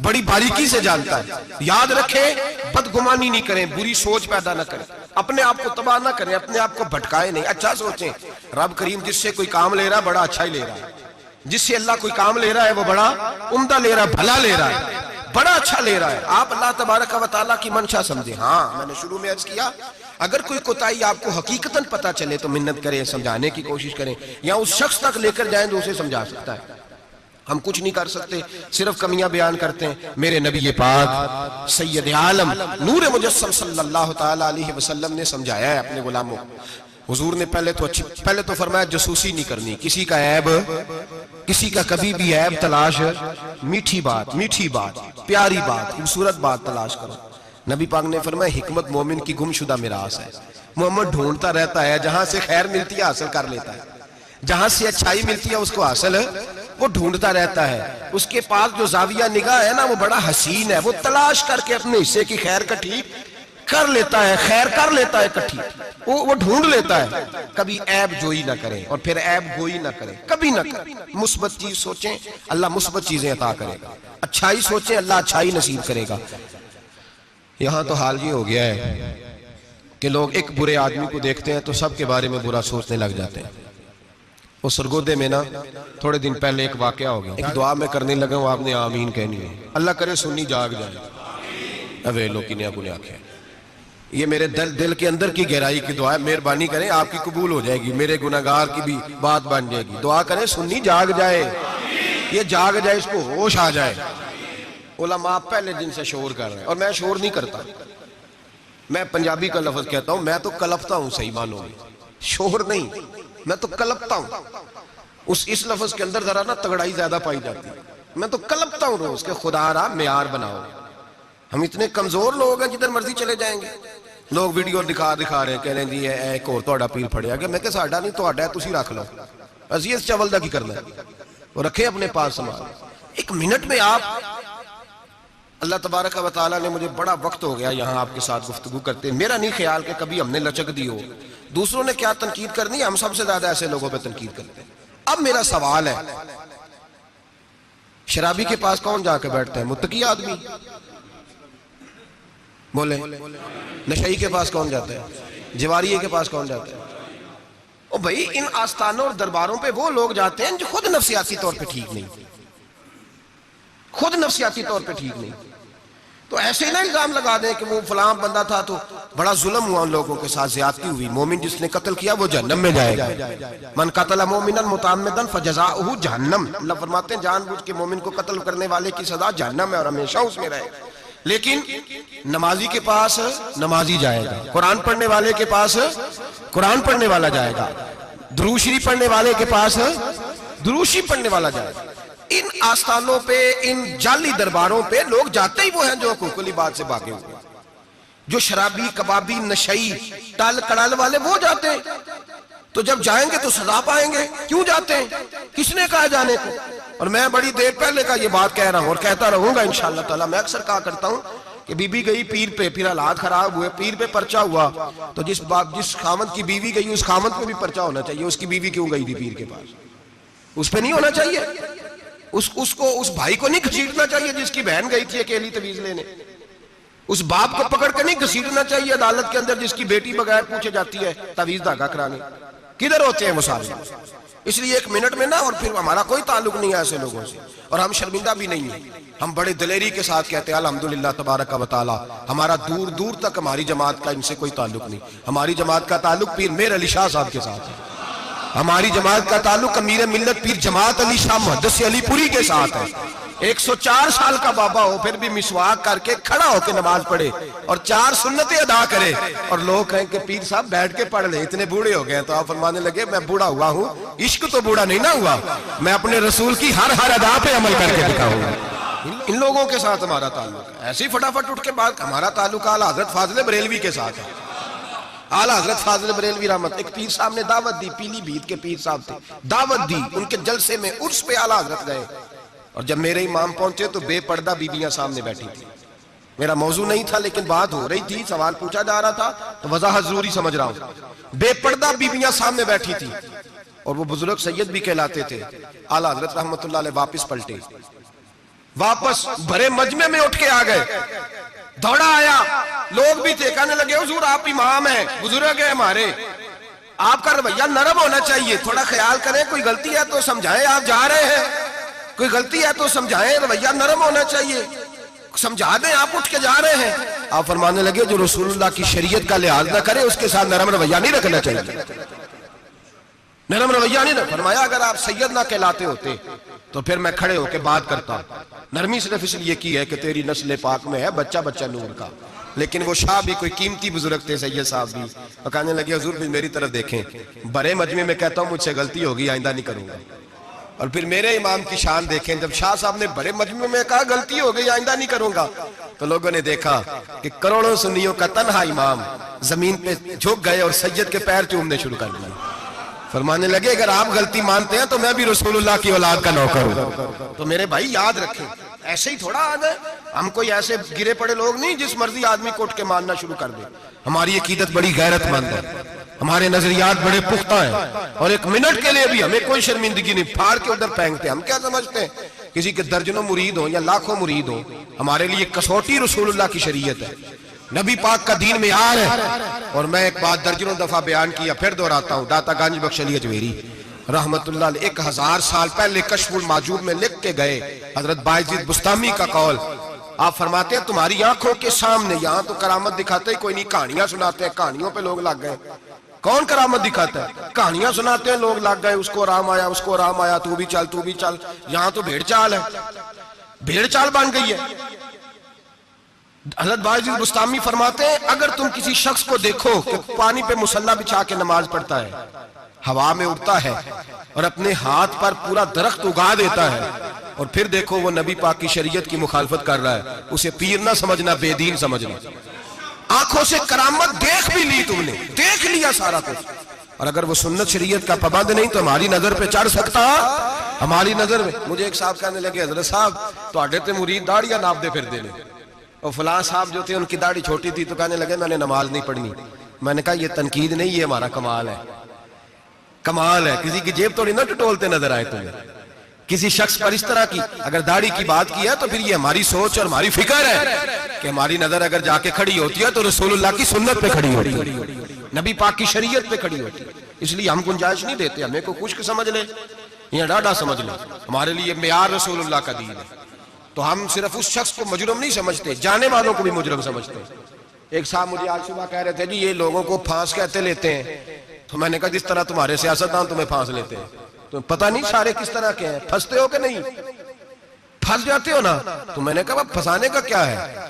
بڑی باریکی سے جانتا ہے. یاد رکھیں بدگمانی نہیں کریں, بری سوچ پیدا نہ کریں. اپنے آپ کو تباہ نہ کریں, اپنے آپ کو بھٹکائے نہیں. اچھا سوچیں, رب کریم جس سے کوئی کام لے رہا ہے بڑا اچھا ہی لے رہا ہے, جس سے اللہ کوئی کام لے رہا ہے وہ بڑا عمدہ لے رہا ہے, بھلا لے رہا ہے, بڑا اچھا لے رہا ہے. آپ اللہ تبارک و تعالیٰ کی منشا سمجھیں. ہاں میں نے شروع میں عرض کیا, اگر کوئی کوتاہی آپ کو حقیقتاً پتہ چلے تو منت کریں, سمجھانے کی کوشش کریں, یا اس شخص تک لے کر جائیں جو اسے سمجھا سکتا ہے. ہم کچھ نہیں کر سکتے, صرف کمیاں بیان کرتے ہیں. میرے نبی پاک سید عالم نور مجسم صلی اللہ تعالیٰ علیہ وسلم نے سمجھایا ہے اپنے غلاموں. حضور نے پہلے تو فرمایا جاسوسی نہیں کرنی, کسی کا عیب, کسی کا کبھی بھی عیب تلاش, میٹھی بات, پیاری بات, خوبصورت بات تلاش کرو. نبی پاک نے فرمایا حکمت مومن کی گم شدہ میراث ہے. محمد ڈھونڈتا رہتا ہے, جہاں سے خیر ملتی ہے حاصل کر لیتا ہے, جہاں سے اچھائی ملتی ہے اس کو حاصل وہ ڈھونڈتا رہتا ہے. اس کے پاس جو زاویہ نگاہ ہے نا وہ بڑا حسین ہے, وہ تلاش کر کے اپنے حصے کی خیر کٹھی کر لیتا ہے, خیر کر لیتا ہے کٹھی, وہ ڈھونڈ لیتا ہے. کبھی عیب جوئی نہ کریں اور پھر عیب گوئی نہ کریں, کبھی نہ کریں. مثبت چیز سوچیں, اللہ مثبت چیزیں عطا کرے گا. اچھائی سوچیں, اللہ اچھائی نصیب کرے گا. یہاں تو حال یہ ہو گیا ہے کہ لوگ ایک برے آدمی کو دیکھتے ہیں تو سب کے بارے میں برا سوچنے لگ جاتے ہیں. وہ سرگودے میں نا تھوڑے دن پہلے ایک واقعہ ہو گیا, ایک دعا میں کرنے لگا ہوں, آپ نے آمین کہنی ہے. اللہ کرے سنی جاگ جائے. اوے لوگ کنیا کو نہیں آنکھیں, یہ میرے دل کے اندر کی گہرائی کی دعا ہے, مہربانی کریں آپ کی قبول ہو جائے گی, میرے گناہگار کی بھی بات بن جائے گی. دعا کریں سنی جاگ جائے, یہ جاگ جائے, اس کو ہوش آ جائے. علماء پہلے دن سے شور کر رہے ہیں, اور میں شور نہیں کرتا, میں پنجابی کا لفظ کہتا ہوں, میں تو کلپتا ہوں. صحیح معنوں میں شور نہیں, میں تو کلپتا ہوں. اس لفظ کے اندر ذرا نا تگڑائی زیادہ پائی جاتی ہے. میں تو کلپتا ہوں روز کہ خدا را معیار بناؤ. ہم اتنے کمزور لوگ ہیں, جدھر مرضی چلے جائیں گے. لوگ ویڈیو دکھا رہے ہیں, کہہ رہے ہیں جی ایک اور تہاڈا پیر پھڑیا گیا. میں کہ ساڈا نہیں تہاڈا ہے, تسی رکھ لو. اسی اس چاول دا کی کرنا ہے, وہ رکھے اپنے پاس سامان. ایک منٹ میں آپ, اللہ تبارک و تعالیٰ نے مجھے بڑا وقت ہو گیا یہاں آپ کے ساتھ گفتگو کرتے, میرا نہیں خیال کہ کبھی ہم نے لچک دی ہو. دوسروں نے کیا تنقید کرنی ہے, ہم سب سے زیادہ ایسے لوگوں پہ تنقید کرتے ہیں. اب میرا سوال ہے, شرابی کے پاس کون جا کے بیٹھتا ہے؟ متقی آدمی. بولے نشئی کے پاس کون جاتا ہے؟ جواریے کے پاس کون جاتا ہے؟ او بھائی ان آستانوں اور درباروں پہ وہ لوگ جاتے ہیں جو خود نفسیاتی طور پہ ٹھیک نہیں, خود نفسیاتی طور پہ ٹھیک نہیں. تو ایسے نہ الزام لگا دیں کہ وہ فلاں بندہ تھا تو بڑا ظلم ہوا ان لوگوں کے ساتھ, زیادتی ہوئی. مومن جس نے قتل کیا وہ جہنم میں جائے گا. من قتل مومنا متعمدا فجزاؤہ جہنم. اللہ فرماتے ہیں جان بوجھ کے مومن کو قتل کرنے والے کی سزا جہنم ہے اور ہمیشہ اس میں رہے. لیکن نمازی کے پاس نمازی جائے گا, قرآن پڑھنے والے کے پاس قرآن پڑھنے والا جائے گا, درود شریف پڑھنے والے کے پاس درود شریف پڑھنے والا جائے گا. ان آستانوں پہ, ان جعلی درباروں پہ لوگ جاتے ہی وہ ہیں جو حقوق العباد سے بھاگے ہوئے, جو شرابی, کبابی, نشئی, ٹال کڑال والے وہ جاتے ہیں. تو جب جائیں گے تو سزا پائیں گے. کیوں جاتے ہیں؟ کس نے کہا جانے کو؟ اور میں بڑی دیر پہلے کا یہ بات کہہ رہا ہوں اور کہتا رہوں گا انشاءاللہ تعالی. میں اکثر کہا کرتا ہوں کہ بی بی گئی پیر پہ, پھر حالات خراب ہوئے, پیر پہ پرچہ ہوا, تو جس خامد کی بیوی گئی اس خامد پہ بھی پرچہ ہونا چاہیے. اس کی بیوی کیوں گئی تھی پیر کے پاس؟ اس پہ نہیں ہونا چاہیے. اس بھائی کو نہیں گھسیٹنا چاہیے جس کی بہن گئی تھی اکیلی تویز لینے. اس باپ کو پکڑ کے نہیں گھسیٹنا چاہیے عدالت کے اندر جس کی بیٹی بغیر پوچھے جاتی ہے تویز دھاگا کرانے. کدھر ہوتے ہیں وہ سارے؟ اس لیے ایک منٹ میں نہ, اور پھر ہمارا کوئی تعلق نہیں ہے ایسے لوگوں سے, اور ہم شرمندہ بھی نہیں ہیں. ہم بڑے دلیری کے ساتھ کہتے ہیں الحمدللہ تبارک و تعالی, ہمارا دور دور تک ہماری جماعت کا ان سے کوئی تعلق نہیں. ہماری جماعت کا تعلق پیر میر علی شاہ صاحب کے ساتھ ہے. ہماری جماعت کا تعلق امیر ملت پیر جماعت علی شاہ محدث علی پوری کے ساتھ ہے. 104 سال کا بابا ہو پھر بھی مسواک کر کے کھڑا ہو کے نماز پڑھے اور 4 سنتیں ادا کرے, اور لوگ کہیں کہ پیر صاحب بیٹھ کے پڑھ لیں, اتنے بوڑھے ہو گئے. تو آپ فرمانے لگے میں بوڑھا ہوا ہوں, عشق تو بوڑھا نہیں نہ ہوا, میں اپنے رسول کی ہر ادا پہ عمل کر کے دکھاؤں گا. ان لوگوں کے ساتھ ہمارا تعلق ہے. ایسی فٹافٹ اٹھ کے بعد ہمارا تعلق اعلیٰ حضرت فاضل بریلوی کے ساتھ ہے. اعلیٰ حضرت فاضل بریلوی رحمت, ایک پیر صاحب نے دعوت دی, پیلی بھیت کے پیر صاحب تھے, دعوت دی, ان کے جلسے میں عرس پہ اعلیٰ حضرت گئے, اور جب میرے امام پہنچے تو بے پردہ بیویاں سامنے بیٹھی تھی. میرا موضوع نہیں تھا لیکن بات ہو رہی تھی, سوال پوچھا جا رہا تھا تو وضاحت ضروری سمجھ رہا ہوں. بے پردہ بیویاں سامنے بیٹھی تھی, اور وہ بزرگ سید بھی کہلاتے تھے. اعلیٰ حضرت رحمت اللہ علیہ واپس پلٹے, واپس بھرے مجمع میں اٹھ کے آ گئے, دوڑا آیا, لوگ بھی تھے, کہنے لگے حضور آپ امام ہیں, بزرگ ہیں ہمارے, آپ کا رویہ نرم ہونا چاہیے, تھوڑا خیال کریں, کوئی غلطی ہے تو سمجھائیں, آپ جا رہے ہیں, کوئی غلطی ہے تو سمجھائیں, رویہ نرم ہونا چاہیے, سمجھا دیں, آپ اٹھ کے جا رہے ہیں. آپ فرمانے لگے جو رسول اللہ کی شریعت کا لحاظ نہ کرے اس کے ساتھ نرم رویہ نہیں رکھنا چاہیے, نرم رویہ نہیں رکھنا. فرمایا اگر آپ سید نہ کہلاتے ہوتے تو پھر میں کھڑے ہو کے بات کرتا. نرمی صرف اس لیے کی ہے کہ تیری نسل پاک میں ہے بچہ بچہ نور کا. لیکن وہ شاہ بھی کوئی قیمتی بزرگ تھے, سید صاحب بھی, اور کہنے لگے حضور بھی میری طرف دیکھیں, بڑے مجمع میں کہتا ہوں مجھ سے غلطی ہوگی, آئندہ نہیں کروں گا. اور پھر میرے امام کی شان دیکھیں, جب شاہ صاحب نے بڑے مجمع میں کہا غلطی ہو گئی, آئندہ نہیں کروں گا, تو لوگوں نے دیکھا کہ کروڑوں سنیوں کا تنہا امام زمین پہ جھک گئے اور سید کے پیر چومنے شروع کر دیے. فرمانے لگے اگر آپ غلطی مانتے ہیں تو میں بھی رسول اللہ کی اولاد کا نوکر ہوں. تو میرے بھائی یاد رکھیں, ایسے ہی تھوڑا آ جائے, ہم کوئی ایسے گرے پڑے لوگ نہیں جس مرضی آدمی کو اٹھ کے ماننا شروع کر دے. ہماری عقیدت بڑی غیرت مند ہے, ہمارے نظریات بڑے پختہ ہیں, اور ایک منٹ کے لیے بھی ہمیں کوئی شرمندگی نہیں, پھاڑ کے ادھر پھینکتے. ہم کیا سمجھتے ہیں کسی کے درجنوں مرید ہوں یا لاکھوں مرید ہوں, ہمارے لیے کسوٹی رسول اللہ کی شریعت ہے, نبی پاک کا دین معیار ہے. اور میں ایک بات درجنوں دفعہ بیان کیا, پھر دہراتا ہوں, داتا گنج بخش علی اجمیری رحمت اللہ علیہ 1000 سال پہلے کشف المعجوب میں لکھ کے گئے, حضرت بایزید بستامی کا قول. آپ فرماتے ہیں تمہاری آنکھوں کے سامنے, یہاں تو کرامت دکھاتے ہی کوئی نہیں, کہانیاں سناتے ہیں, کہانیوں پہ لوگ لگ گئے. کون کرامت دکھاتا ہے؟ کہانیاں سناتے ہیں, لوگ لگ گئے, اس کو آرام آیا, اس کو آرام آیا, تو بھی چل, تو بھی چل. یہاں تو بھیڑ چال ہے, بھیڑ چال بن گئی ہے. حضرت بایزید بستامی فرماتے ہیں اگر تم کسی شخص کو دیکھو کہ پانی پہ مصلی بچھا کے نماز پڑھتا ہے, ہوا میں اڑتا ہے اور اپنے ہاتھ پر پورا درخت اگا دیتا ہے, اور پھر دیکھو وہ نبی پاک کی شریعت کی مخالفت کر رہا ہے, اسے پیر نہ سمجھنا, بے دین سمجھنا. آنکھوں سے کرامت دیکھ بھی لی, تم نے دیکھ لیا سارا کچھ, اور اگر وہ سنت شریعت کا پابند نہیں تو ہماری نظر پہ چڑھ سکتا, ہماری نظر میں. مجھے ایک صاحب کہنے لگے حضرت صاحب تواڈے تے مرید داڑیاں ناپ دے پھر دینے, اور فلاں صاحب جو تھے ان کی داڑھی چھوٹی تھی, تو کہنے لگے میں نے نماز نہیں پڑھنی. میں نے کہا یہ تنقید نہیں, یہ ہمارا کمال ہے, کمال ہے. کسی کی جیب توڑی نہ ٹٹولتے نظر آئے تمہیں, کسی شخص پر اس طرح کی اگر داڑھی کی بات کی ہے تو پھر یہ ہماری سوچ اور ہماری فکر ہے کہ ہماری نظر اگر جا کے کھڑی ہوتی ہے تو رسول اللہ کی سنت پہ کھڑی ہوتی ہے, نبی پاک کی شریعت پہ کھڑی ہوتی ہے. اس لیے ہم گنجائش نہیں دیتے, ہمیں کو خشک سمجھ لے یا ڈاڈا سمجھ لے, ہمارے لیے معیار رسول اللہ کا دین ہے. تو ہم صرف اس شخص کو مجرم نہیں سمجھتے, جانے والوں کو بھی مجرم سمجھتے. ایک صاحب مجھے آج صبح کہہ رہے تھے جی یہ لوگوں کو پھانس کہتے لیتے ہیں, تو میں نے کہا جس طرح تمہارے سیاستدان تمہیں پھانس لیتے ہیں, تو پتہ نہیں سارے کس طرح کے ہیں, پھنستے ہو کہ نہیں, پھنس جاتے ہو نا. تو میں نے کہا پھنسانے کا کیا ہے,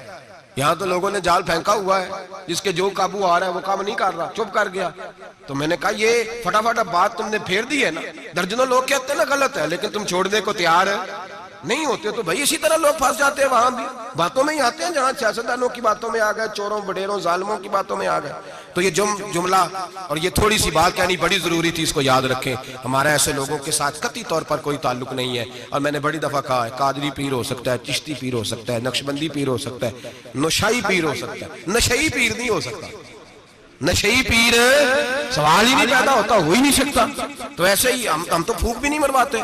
یہاں تو لوگوں نے جال پھینکا ہوا ہے, جس کے جو قابو آ رہا ہے وہ کام نہیں کر رہا, چپ کر گیا. تو میں نے کہا یہ فٹافٹ بات تم نے پھیر دی ہے نا, درجنوں لوگ کہتے ہیں نا غلط ہے, لیکن تم چھوڑنے کو تیار نہیں ہوتے. تو بھائی اسی طرح لوگ پھنس جاتے ہیں, وہاں بھی باتوں میں ہی آتے ہیں, جہاں سیاستدانوں کی باتوں میں آ گئے, چوروں بڈیروں ظالموں کی باتوں میں آ گئے. تو یہ جملہ اور یہ تھوڑی سی بات کہنی بڑی ضروری تھی, اس کو یاد رکھیں. ہمارا ایسے لوگوں کے ساتھ قطعی طور پر کوئی تعلق نہیں ہے. اور میں نے بڑی دفعہ کہا ہے قادری پیر ہو سکتا ہے, چشتی پیر ہو سکتا ہے, نقشبندی پیر ہو سکتا ہے, نشائی پیر ہو سکتا ہے, نشئی پیر نہیں ہو سکتا. نشئی پیر سوال ہی نہیں پیدا ہوتا, ہو ہی نہیں سکتا. تو ایسے ہی ہم تو پھونک بھی نہیں مرواتے,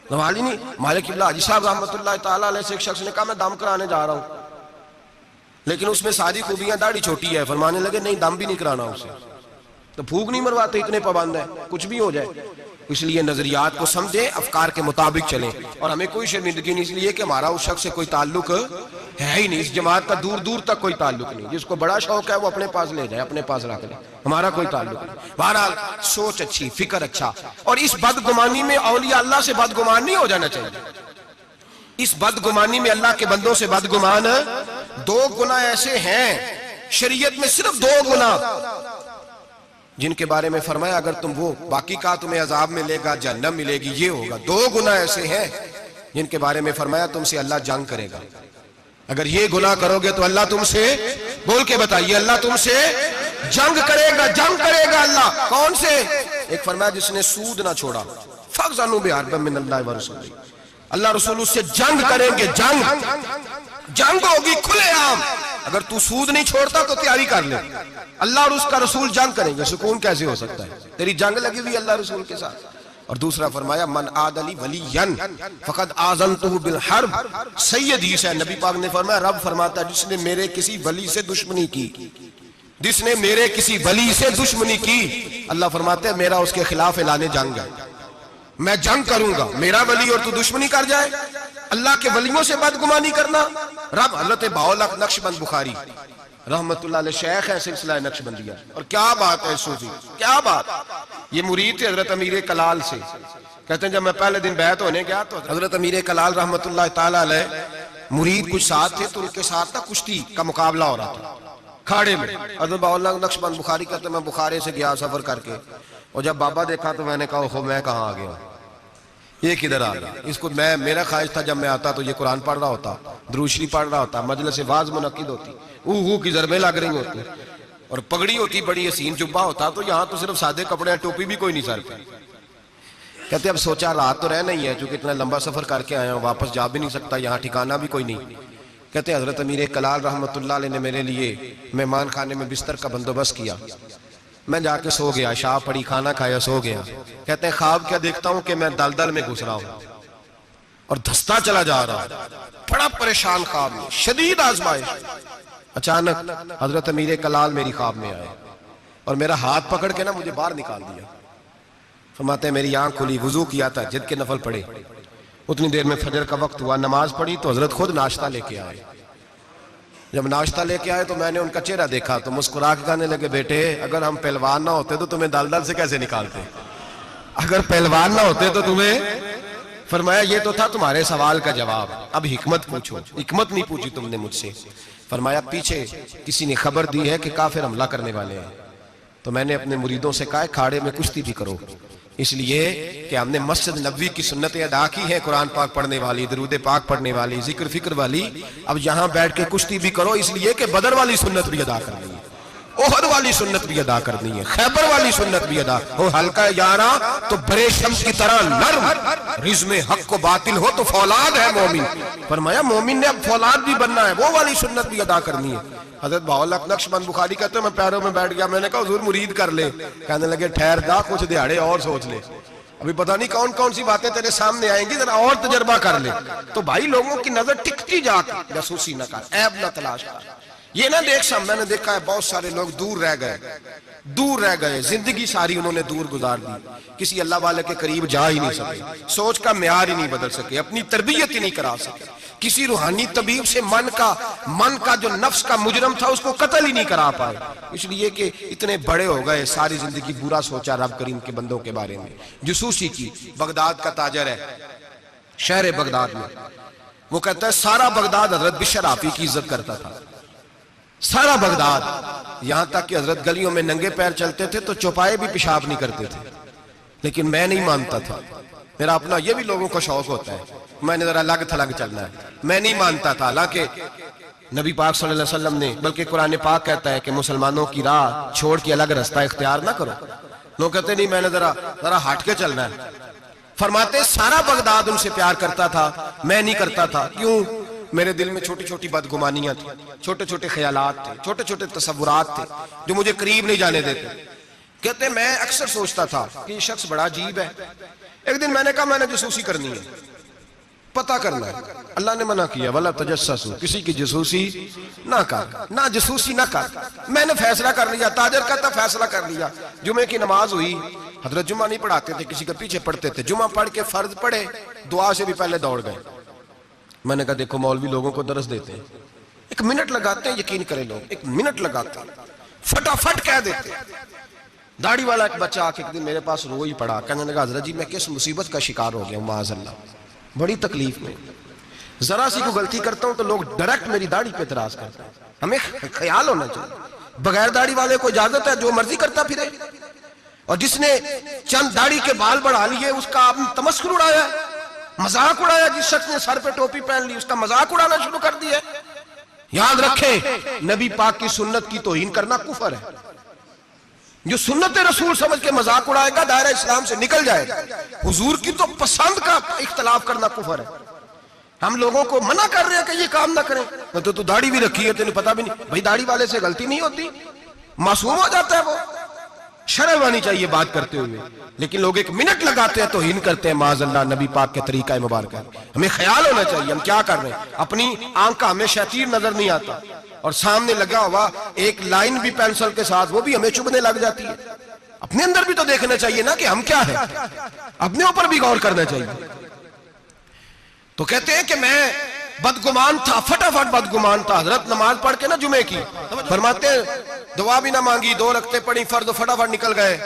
سوال ہی نہیں. مالک ابن حاجی صاحب رحمۃ اللہ تعالیٰ علیہ سے ایک شخص نے کہا میں دم کرانے جا رہا ہوں, لیکن اس میں ساری خوبیاں, داڑھی چھوٹی ہے. فرمانے لگے نہیں دم بھی نہیں کرانا اسے. تو پھونک نہیں مرواتے, اتنے پابند ہیں, کچھ بھی ہو جائے. اس لیے نظریات کو سمجھیں, افکار کے مطابق چلیں, اور ہمیں کوئی شرمندگی نہیں, اس لیے کہ ہمارا اس شخص سے کوئی تعلق ہے ہی نہیں, اس جماعت کا دور دور تک کوئی تعلق نہیں. جس کو بڑا شوق ہے وہ اپنے پاس لے جائے, اپنے پاس رکھ لے, ہمارا کوئی تعلق نہیں. بہرحال سوچ اچھی, فکر اچھا, اور اس بدگمانی میں اولیاء اللہ سے بدگمان نہیں ہو جانا چاہیے. اس بدگمانی میں اللہ کے بندوں سے بدگمان, 2 گناہ ایسے ہیں شریعت میں, صرف 2 گناہ جن کے بارے میں فرمایا اگر تم وہ, باقی کا تمہیں عذاب ملے گا, جہنم ملے گی, یہ ہوگا. 2 گناہ ایسے ہیں جن کے بارے میں فرمایا تم سے اللہ جنگ کرے گا. اگر یہ گناہ کرو گے تو اللہ تم سے, بول کے بتائیے, اللہ تم سے جنگ کرے گا, جنگ کرے گا اللہ. کون سے؟ ایک فرمایا جس نے سود نہ چھوڑا, فَغْزَنُوا بِحَرْبٍ مِّنَ اللَّهِ وَرَسُولِهِ, اللہ رسول اس سے جنگ کریں گے, جنگ ہوگی کھلے عام. اگر تو سود نہیں چھوڑتا تو تیاری کر لے, اللہ اور اس کا رسول جنگ کریں گے. سکون کیسے ہو سکتا ہے, تیری جنگ لگی ہوئی اللہ رسول کے ساتھ. اور دوسرا فرمایا من عادلی ولین فقد آذنتہ بالحرب. صحیح حدیث ہے، نبی پاک نے فرمایا رب فرماتا ہے جس نے میرے کسی ولی سے دشمنی کی، جس نے میرے کسی ولی سے دشمنی کی، اللہ فرماتے ہیں میرا اس کے خلاف اعلان جنگ ہے، میں جنگ کروں گا. میرا ولی اور تو دشمنی کر جائے، اللہ کے ولیوں سے بدگمانی کرنا. رب حضرت بہاؤالحق نقشبند بخاری رحمت اللہ علیہ شیخ ہے سلسلہ نقشبندیہ، اور کیا بات ہے صوفی، کیا بات. یہ مرید تھے حضرت امیر کلال سے. کہتے ہیں جب میں پہلے دن بیعت ہونے گیا تو حضرت امیر کلال رحمت اللہ تعالی علیہ مرید کچھ ساتھ تھے، تو ان کے ساتھ نا کشتی کا مقابلہ ہو رہا تھا کھاڑے میں. حضرت بہاؤالحق نقشبند بخاری کہتے ہیں میں بخارے سے گیا سفر کر کے، اور جب بابا دیکھا تو میں نے کہا اوہو میں کہاں آ گیا، یہ کدھر آ گیا. اس کو میرا خواہش تھا جب میں آتا تو یہ قرآن پڑھ رہا ہوتا، درود شریف پڑھ رہا ہوتا، مجلس واعظ منعقد ہوتی، اوہ کی ضربیں لگ رہی ہوتی، اور پگڑی ہوتی بڑی حسین جبہ ہوتا. تو یہاں تو صرف سادے کپڑے ہیں، ٹوپی بھی کوئی نہیں سر پہ. کہتے اب سوچا رات تو رہنا ہی ہے چونکہ اتنا لمبا سفر کر کے آیا ہوں، واپس جا بھی نہیں سکتا، یہاں ٹھکانہ بھی کوئی نہیں. کہتے حضرت امیر کلال رحمت اللہ علیہ نے میرے لیے مہمان خانے میں بستر کا بندوبست کیا. میں جا کے سو گیا، عشاء پڑھی، کھانا کھایا، سو گیا. کہتے ہیں خواب کیا دیکھتا ہوں کہ میں دلدل میں گھس رہا ہوں اور دھستا چلا جا رہا ہوں، بڑا پریشان خواب میں، شدید آزمائش. اچانک حضرت امیر کلال میری خواب میں آئے اور میرا ہاتھ پکڑ کے نا مجھے باہر نکال دیا. فرماتے ہیں میری آنکھ کھلی، وضو کیا تھا، جد کے نفل پڑھے. اتنی دیر میں فجر کا وقت ہوا، نماز پڑھی تو حضرت خود ناشتہ لے کے آئے. جب ناشتہ لے کے آئے تو میں نے ان کا چہرہ دیکھا تو مسکرا کے کہنے لگے بیٹے اگر ہم پہلوان نہ ہوتے تو تمہیں دلدل سے کیسے نکالتے، اگر پہلوان نہ ہوتے تو تمہیں. فرمایا یہ تو تھا تمہارے سوال کا جواب، اب حکمت پوچھو. حکمت نہیں پوچھی تم نے مجھ سے. فرمایا پیچھے کسی نے خبر دی ہے کہ کافر حملہ کرنے والے ہیں. تو میں نے اپنے مریدوں سے کہا کھاڑے میں کشتی بھی کرو، اس لیے کہ ہم نے مسجد نبوی کی سنتیں ادا کی ہیں، قرآن پاک پڑھنے والی، درود پاک پڑھنے والی، ذکر فکر والی. اب یہاں بیٹھ کے کشتی بھی کرو، اس لیے کہ بدر والی سنت بھی ادا کرنی ہے، احد والی سنت بھی ادا کرنی ہے، خیبر والی سنت بھی ادا ہو. ہلکا یاراں تو برے شمس کی طرح نرم، رزم حق کو باطل ہو تو فولاد ہے مومن. فرمایا مومن نے اب فولاد بھی بننا ہے، وہ والی سنت بھی ادا کرنی ہے. حضرت بہاؤالحق نقشبند بخاری کہتے ہیں میں پیروں میں بیٹھ گیا. میں نے کہا حضور مرید کر لے. کہنے لگے ٹھہر دا کچھ دیہڑے اور سوچ لے، ابھی پتہ نہیں کون کون سی باتیں تیرے سامنے آئیں گی، ذرا اور تجربہ کر لے. تو بھائی لوگوں کی نظر ٹکتی جا کے جاسوسی نہ کر، عیب نہ تلاش کر. یہ نہ دیکھ میں نے دیکھا ہے بہت سارے لوگ دور رہ گئے، زندگی ساری انہوں نے دور گزار دی، کسی اللہ والے کے قریب جا ہی نہیں سکے، سوچ کا معیار ہی نہیں بدل سکے، اپنی تربیت ہی نہیں کرا سکے، کسی روحانی طبیب سے من کا جو نفس کا مجرم تھا اس کو قتل ہی نہیں کرا پائے، اس لیے کہ اتنے بڑے ہو گئے، ساری زندگی برا سوچا رب کریم کے بندوں کے بارے میں. جسوسی کی، بغداد کا تاجر ہے، شہر بغداد میں، وہ کہتا ہے سارا بغداد حضرت بشر آفی کی عزت کرتا تھا، سارا بغداد، یہاں تک کہ حضرت گلیوں میں ننگے پیر چلتے تھے تو چوپائے بھی پیشاب نہیں کرتے تھے، لیکن میں نہیں مانتا تھا. میرا اپنا یہ بھی لوگوں کو شوق ہوتا ہے، میں نے ذرا الگ تھلگ چلنا ہے، میں نہیں مانتا تھا. حالانکہ نبی پاک صلی اللہ علیہ وسلم نے، بلکہ قرآن پاک کہتا ہے کہ مسلمانوں کی راہ چھوڑ کے الگ رستہ اختیار نہ کرو. لوگ کہتے نہیں میں نے ذرا ہٹ کے چلنا ہے. فرماتے سارا بغداد ان سے پیار کرتا تھا، میں نہیں کرتا تھا. کیوں؟ میرے دل میں چھوٹی چھوٹی بدگمانیاں تھیں، چھوٹے چھوٹے خیالات تھے، چھوٹے چھوٹے تصورات تھے جو مجھے قریب نہیں جانے دیتے. کہتے میں اکثر سوچتا تھا کہ یہ شخص بڑا عجیب ہے. ایک دن میں نے کہا میں نے جاسوسی کرنی ہے، پتہ کرنا ہے. اللہ نے منع کیا وَلَا تَجَسَّسُوا، کسی کی جاسوسی نہ کر، نہ جاسوسی نہ کر. میں نے فیصلہ کر لیا، تاجر کہتا فیصلہ کر لیا. جمعے کی نماز ہوئی، حضرت جمعہ نہیں پڑھاتے تھے، کسی کے پیچھے پڑھتے تھے. جمعہ پڑھ کے فرض پڑھے، دعا سے بھی پہلے دوڑ گئے. میں نے کہا دیکھو مولوی لوگوں کو درس دیتے ہیں، 1 منٹ لگاتے ہیں، یقین کریں لوگ 1 منٹ لگاتے ہیں، فٹافٹ کہہ دیتے ہیں. داڑھی والا ایک بچہ آ کے ایک دن میرے پاس رو ہی پڑا، کہنے لگا حضرت جی میں کس مصیبت کا شکار ہو گیا ہوں، معاذ اللہ، بڑی تکلیف میں، ذرا سی کو غلطی کرتا ہوں تو لوگ ڈائریکٹ میری داڑھی پہ اعتراض کرتے ہیں. ہمیں خیال ہونا چاہیے، بغیر داڑھی والے کو اجازت ہے جو مرضی کرتا پھرے، اور جس نے چند داڑھی کے بال بڑھا لیے اس کا آپ نے تمسخر اڑایا، مذاق اڑایا. جس شخص نے سر پہ ٹوپی پہن لی اس کا مذاق اڑانا شروع کر دیا. یاد رکھیں نبی پاک کی سنت کی توہین کرنا کفر ہے. جو سنت رسول سمجھ کے مذاق اڑائے گا دائرہ اسلام سے نکل جائے گا. حضور کی تو پسند کا اختلاف کرنا کفر ہے. ہم لوگوں کو منع کر رہے ہیں کہ یہ کام نہ کریں. تو داڑھی بھی رکھی ہے تینوں پتہ بھی نہیں. بھائی داڑھی والے سے غلطی نہیں ہوتی، معصوم ہو جاتا ہے وہ. شرم آنی چاہیے بات کرتے ہوئے، لیکن لوگ ایک منٹ لگاتے ہیں توہین کرتے ہیں معاذ اللہ نبی پاک کے طریقہ مبارک ہے۔ ہمیں خیال ہونا چاہیے ہم کیا کر رہے ہیں، اپنی آنکھ کا ہمیں شیطان نظر نہیں آتا، اور سامنے لگا ہوا ایک لائن بھی پینسل کے ساتھ وہ بھی ہمیں چبھنے لگ جاتی ہے۔ اپنے اندر بھی تو دیکھنا چاہیے نا کہ ہم کیا ہیں، اپنے اوپر بھی غور کرنا چاہیے۔ تو کہتے ہیں کہ میں بدگمان تھا، فٹافٹ بدگمان تھا۔ حضرت نماز پڑھ کے نا جمعے کی فرماتے ہیں دعا بھی نہ مانگی، 2 رکعتیں پڑھی فرض، فٹافٹ نکل گئے۔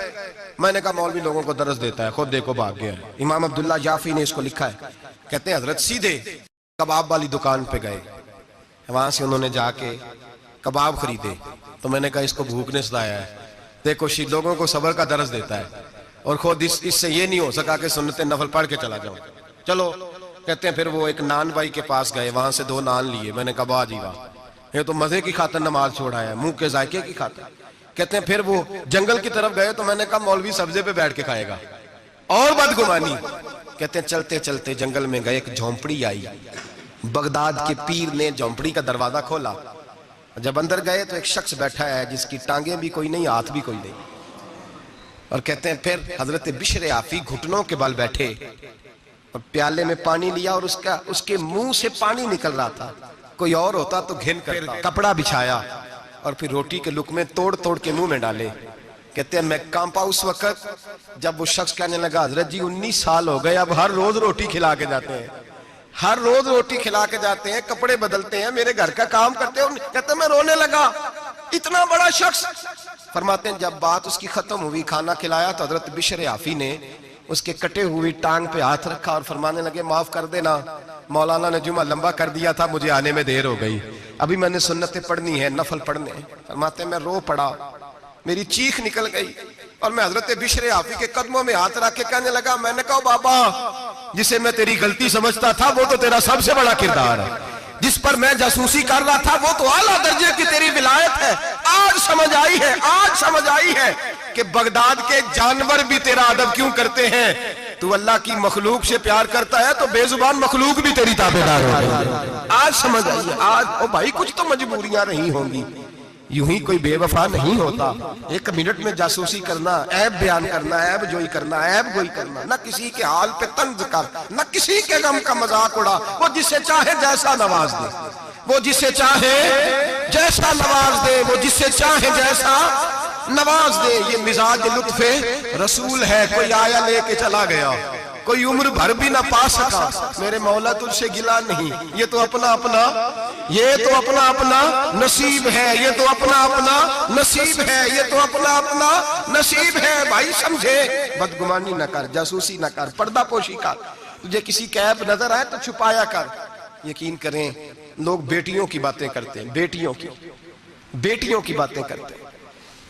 میں نے کہا مولوی لوگوں کو درس دیتا ہے، خود دیکھو بھاگ گیا ہے۔ امام عبداللہ جعفری نے اس کو لکھا ہے، کہتے ہیں حضرت سیدھے کباب والی دکان پہ گئے، وہاں سے انہوں نے جا کے کباب خریدے۔ تو میں نے کہا اس کو بھوک نے ستایا ہے، دیکھو لوگوں کو صبر کا درس دیتا ہے، اور خود اس سے یہ نہیں ہو سکا کہ سنت نفل پڑھ کے چلا جاؤں۔ چلو کہتے ہیں پھر وہ ایک نان بھائی کے پاس گئے، وہاں سے 2 نان لیے۔ میں نے کہا واہ جی واہ، یہ تو مزے کی خاطر نماز چھوڑا ہے، منہ کے ذائقے کی خاطر۔ کہتے ہیں پھر وہ جنگل کی طرف گئے، تو میں نے کہا مولوی سبزے پہ بیٹھ کے کھائے گا، اور بدگمانی۔ کہتے ہیں چلتے چلتے جنگل میں گئے، ایک جھونپڑی آئی، بغداد کے پیر نے جھونپڑی کا دروازہ کھولا۔ جب اندر گئے تو ایک شخص بیٹھا ہے جس کی ٹانگیں بھی کوئی نہیں، ہاتھ بھی کوئی نہیں، اور کہتے ہیں پھر حضرت بشر عافی گھٹنوں کے بل بیٹھے اور پیالے میں پانی لیا، اور اس کے منہ سے پانی نکل رہا تھا، کوئی اور ہوتا تو گھن کرتا۔ کپڑا بچھایا اور پھر روٹی کے لقمے توڑ توڑ کے منہ میں ڈالے۔ کہتے ہیں میں کانپا اس وقت جب وہ شخص کہنے لگا حضرت جی 19 سال ہو گئے، اب ہر روز روٹی کھلا کے جاتے ہیں، ہر روز روٹی کھلا کے جاتے ہیں، کپڑے بدلتے ہیں، میرے گھر کا کام کرتے ہیں۔ کہتے ہیں میں رونے لگا، اتنا بڑا شخص۔ فرماتے ہیں جب بات اس کی ختم ہوئی، کھانا کھلایا، تو حضرت بشر عافی نے اس کے کٹے ہوئی ٹانگ پہ ہاتھ رکھا اور فرمانے لگے معاف کر دینا، مولانا نے جمعہ لمبا کر دیا تھا، مجھے آنے میں دیر ہو گئی، ابھی میں نے سنتیں پڑھنی ہے، نفل پڑھنے ہیں۔ فرماتے ہیں میں رو پڑا، میری چیخ نکل گئی، اور میں حضرت بشر عافی کے قدموں میں ہاتھ رکھ کے کہنے لگا، میں نے کہا بابا جسے میں تیری غلطی سمجھتا تھا وہ تو تیرا سب سے بڑا کردار ہے، جس پر میں جاسوسی کر رہا تھا وہ تو اعلیٰ درجے کی تیری ولایت ہے۔ آج سمجھ آئی ہے کہ بغداد کے جانور بھی تیرا ادب کیوں کرتے ہیں۔ تو اللہ کی مخلوق سے پیار کرتا ہے تو بے زبان مخلوق بھی تیری تابعدار ہوگی۔ آج سمجھ آئی ہے، آج او بھائی کچھ تو مجبوریاں رہی ہوں گی، یوں ہی کوئی بے وفا نہیں ہوتا۔ 1 منٹ میں جاسوسی کرنا، عیب بیان کرنا، عیب جوئی کرنا، عیب گوئی کرنا، نہ کسی کے حال پہ طنز کر، نہ کسی کے غم کا مذاق اڑا۔ وہ جسے چاہے جیسا نواز دے، وہ جسے چاہے جیسا نواز دے، وہ جسے چاہے جیسا نواز دے۔ یہ مزاج لطف رسول ہے، کوئی آیا لے کے چلا گیا، کوئی عمر بھر بھی نہ پا سکا، میرے مولا تجھ سے گلا نہیں، یہ تو اپنا اپنا نصیب ہے، یہ تو اپنا نصیب ہے، یہ تو اپنا نصیب ہے۔ بھائی سمجھے، بدگمانی نہ کر، جاسوسی نہ کر، پردہ پوشی کر، تجھے کسی کا عیب نظر آئے تو چھپایا کر۔ یقین کریں لوگ بیٹیوں کی باتیں کرتے ہیں، بیٹیوں کی باتیں کرتے ہیں۔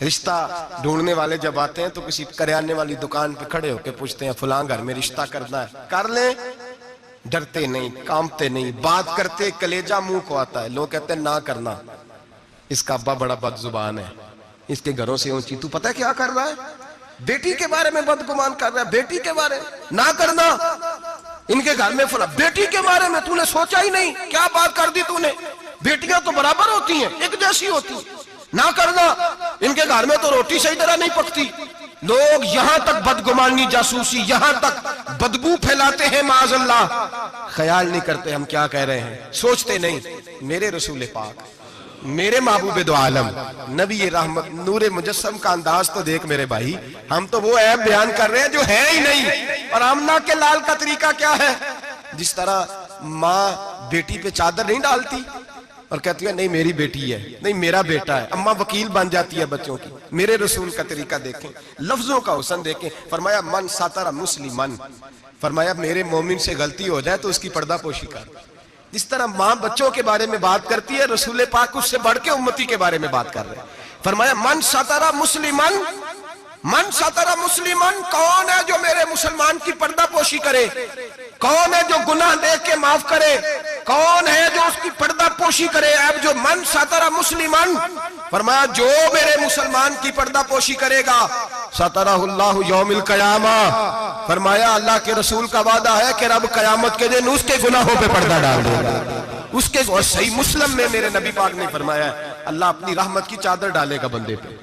رشتہ ڈھونڈنے والے جب آتے ہیں تو کسی کریانے والی دکان پہ کھڑے ہو کے پوچھتے ہیں فلاں گھر میں رشتہ کرنا ہے، کر لیں، ڈرتے نہیں، کانپتے نہیں، بات کرتے کلیجہ منہ کو آتا ہے۔ لوگ کہتے ہیں نہ کرنا، اس کا ابا بڑا بد زبان ہے، اس کے گھروں سے اونچی۔ تو پتہ ہے کیا کر رہا ہے؟ بیٹی کے بارے میں بدگمان کر رہا ہے، بیٹی کے بارے میں نہ کرنا، ان کے گھر میں فلاں، بیٹی کے بارے میں تو نے سوچا ہی نہیں، کیا بات کر دی تو نے؟ بیٹیاں تو برابر ہوتی ہیں، ایک جیسی ہوتی ہیں، نہ کرنا، ان کے گھر میں تو روٹی صحیح طرح نہیں پکتی۔ لوگ یہاں تک بدگمانی، جاسوسی، یہاں تک بدبو پھیلاتے ہیں معاذ اللہ، خیال نہیں کرتے ہم کیا کہہ رہے ہیں، سوچتے نہیں۔ میرے رسول پاک، میرے محبوب دو عالم، نبی رحمت، نور مجسم کا انداز تو دیکھ میرے بھائی، ہم تو وہ عیب بیان کر رہے ہیں جو ہے ہی نہیں۔ اور آمنہ کے لال کا طریقہ کیا ہے؟ جس طرح ماں بیٹی پہ چادر نہیں ڈالتی اور کہتی ہے نہیں میری بیٹی ہے، نہیں میرا بیٹا ہے، اماں وکیل بن جاتی ہے بچوں کی، میرے رسول کا طریقہ دیکھیں، لفظوں کا حسن دیکھیں۔ فرمایا من ساتر مسلمن، فرمایا میرے مومن سے غلطی ہو جائے تو اس کی پردہ پوشی کر۔ جس طرح ماں بچوں کے بارے میں بات کرتی ہے، رسول پاک اس سے بڑھ کے امتی کے بارے میں بات کر رہے ہیں۔ فرمایا من ساتر مسلمن، من ساتر مسلمن، کون ہے جو میرے مسلمان کی پردہ پوشی کرے؟ کون ہے جو گناہ دیکھ کے معاف کرے؟ کون ہے جو اس کی پردہ پوشی کرے؟ اب جو من ساتر مسلمن، فرمایا جو میرے مسلمان کی پردہ پوشی کرے گا، ساترہ اللہ یوم القیامہ، فرمایا اللہ کے رسول کا وعدہ ہے کہ رب قیامت کے دن اس کے گناہوں پہ پردہ ڈال دے گا، اس کے۔ اور صحیح مسلم میں میرے نبی پاک نے فرمایا ہے اللہ اپنی رحمت کی چادر ڈالے گا بندے پہ،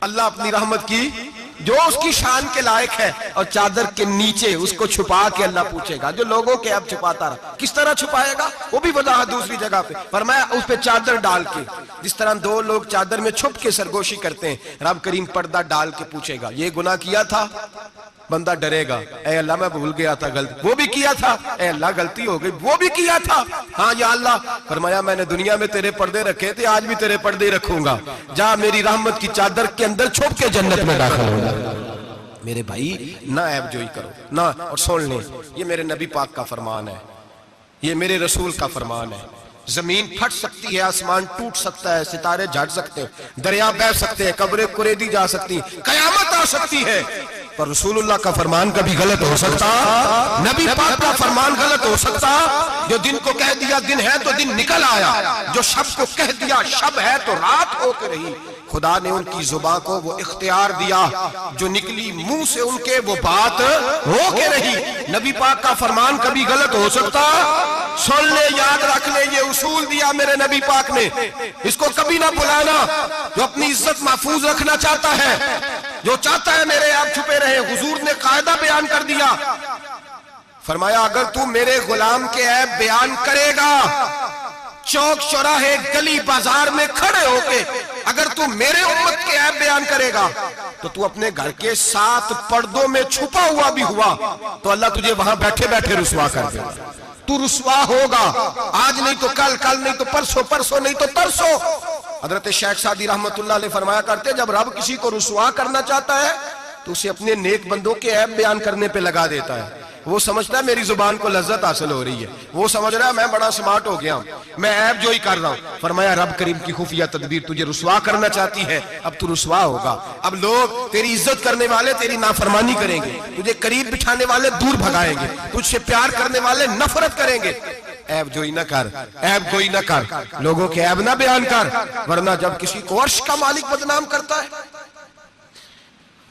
اللہ اپنی رحمت کی جو اس کی شان کے لائق ہے، اور چادر کے نیچے اس کو چھپا کے اللہ پوچھے گا جو لوگوں کے عیب چھپاتا رہا کس طرح چھپائے گا، وہ بھی وضاحت دوسری جگہ پہ فرمایا اس پہ چادر ڈال کے، جس طرح دو لوگ چادر میں چھپ کے سرگوشی کرتے ہیں، رب کریم پردہ ڈال کے پوچھے گا یہ گناہ کیا تھا، بندہ ڈرے گا اے اللہ میں بھول گیا تھا غلطی، وہ بھی کیا تھا اے اللہ غلطی ہو گئی، وہ بھی کیا تھا ہاں یا اللہ، فرمایا میں نے دنیا میں تیرے پردے رکھے تھے آج بھی تیرے پردے رکھوں گا، جا میری رحمت کی چادر کے اندر چھپ کے جنت میں داخل ہو جا۔ میرے بھائی نہ عیب جوئی کرو نہ، اور سن لیں یہ میرے نبی پاک کا فرمان ہے، یہ میرے رسول کا فرمان ہے، زمین پھٹ سکتی ہے، آسمان ٹوٹ سکتا ہے، ستارے جھٹ سکتے ہیں، دریا بہہ سکتے ہیں، قبریں کریدی جا سکتی ہیں، قیامت آ سکتی ہے، پر رسول اللہ کا فرمان کبھی غلط ہو سکتا، نبی پاک کا فرمان غلط ہو سکتا، جو دن کو کہہ دیا دن ہے تو دن نکل آیا، جو شب کو کہہ دیا شب ہے تو رات ہو کے رہی، خدا نے ان کی زبان کو وہ اختیار دیا، جو نکلی منہ سے ان کے وہ بات ہو کے رہی، نبی پاک کا فرمان کبھی غلط ہو سکتا، سن لے یاد رکھ لے یہ اصول دیا میرے نبی پاک نے، اس کو کبھی نہ بھلانا، جو اپنی عزت محفوظ رکھنا چاہتا ہے، جو چاہتا ہے میرے آپ چھپے رہے، حضور نے قاعدہ بیان کر دیا، فرمایا اگر تو میرے غلام کے عیب بیان کرے گا چوک چوراہے گلی بازار میں کھڑے ہو کے، اگر تو میرے امت کے عیب بیان کرے گا تو تو اپنے گھر کے 7 پردوں میں چھپا ہوا بھی ہوا تو اللہ تجھے وہاں بیٹھے بیٹھے رسوا کر دے گا، تو رسوا ہوگا، آج نہیں تو کل، کل نہیں تو پرسوں، پرسوں نہیں تو ترسوں۔ حضرت شیخ سعدی رحمت اللہ علیہ فرمایا کرتے جب رب کسی کو رسوا کرنا چاہتا ہے تو اسے اپنے نیک بندوں کے عیب بیان کرنے پہ لگا دیتا ہے، وہ سمجھتا ہے میری زبان کو لذت حاصل ہو رہی ہے، وہ سمجھ رہا ہے میں بڑا سمارٹ ہو گیا ہوں، میں عیب جوئی کر رہا ہوں، فرمایا رب کریم کی خفیہ تدبیر تجھے رسوا کرنا چاہتی ہے، اب تو رسوا ہوگا، اب لوگ تیری عزت کرنے والے تیری نافرمانی کریں گے، تجھے قریب بٹھانے والے دور بھگائیں گے، تجھ سے پیار کرنے والے نفرت کریں گے، عیب جوئی نہ کر، عیب گوئی نہ کر، لوگوں کے عیب نہ بیان کر، ورنہ جب کسی کو عرش کا مالک بدنام کرتا ہے،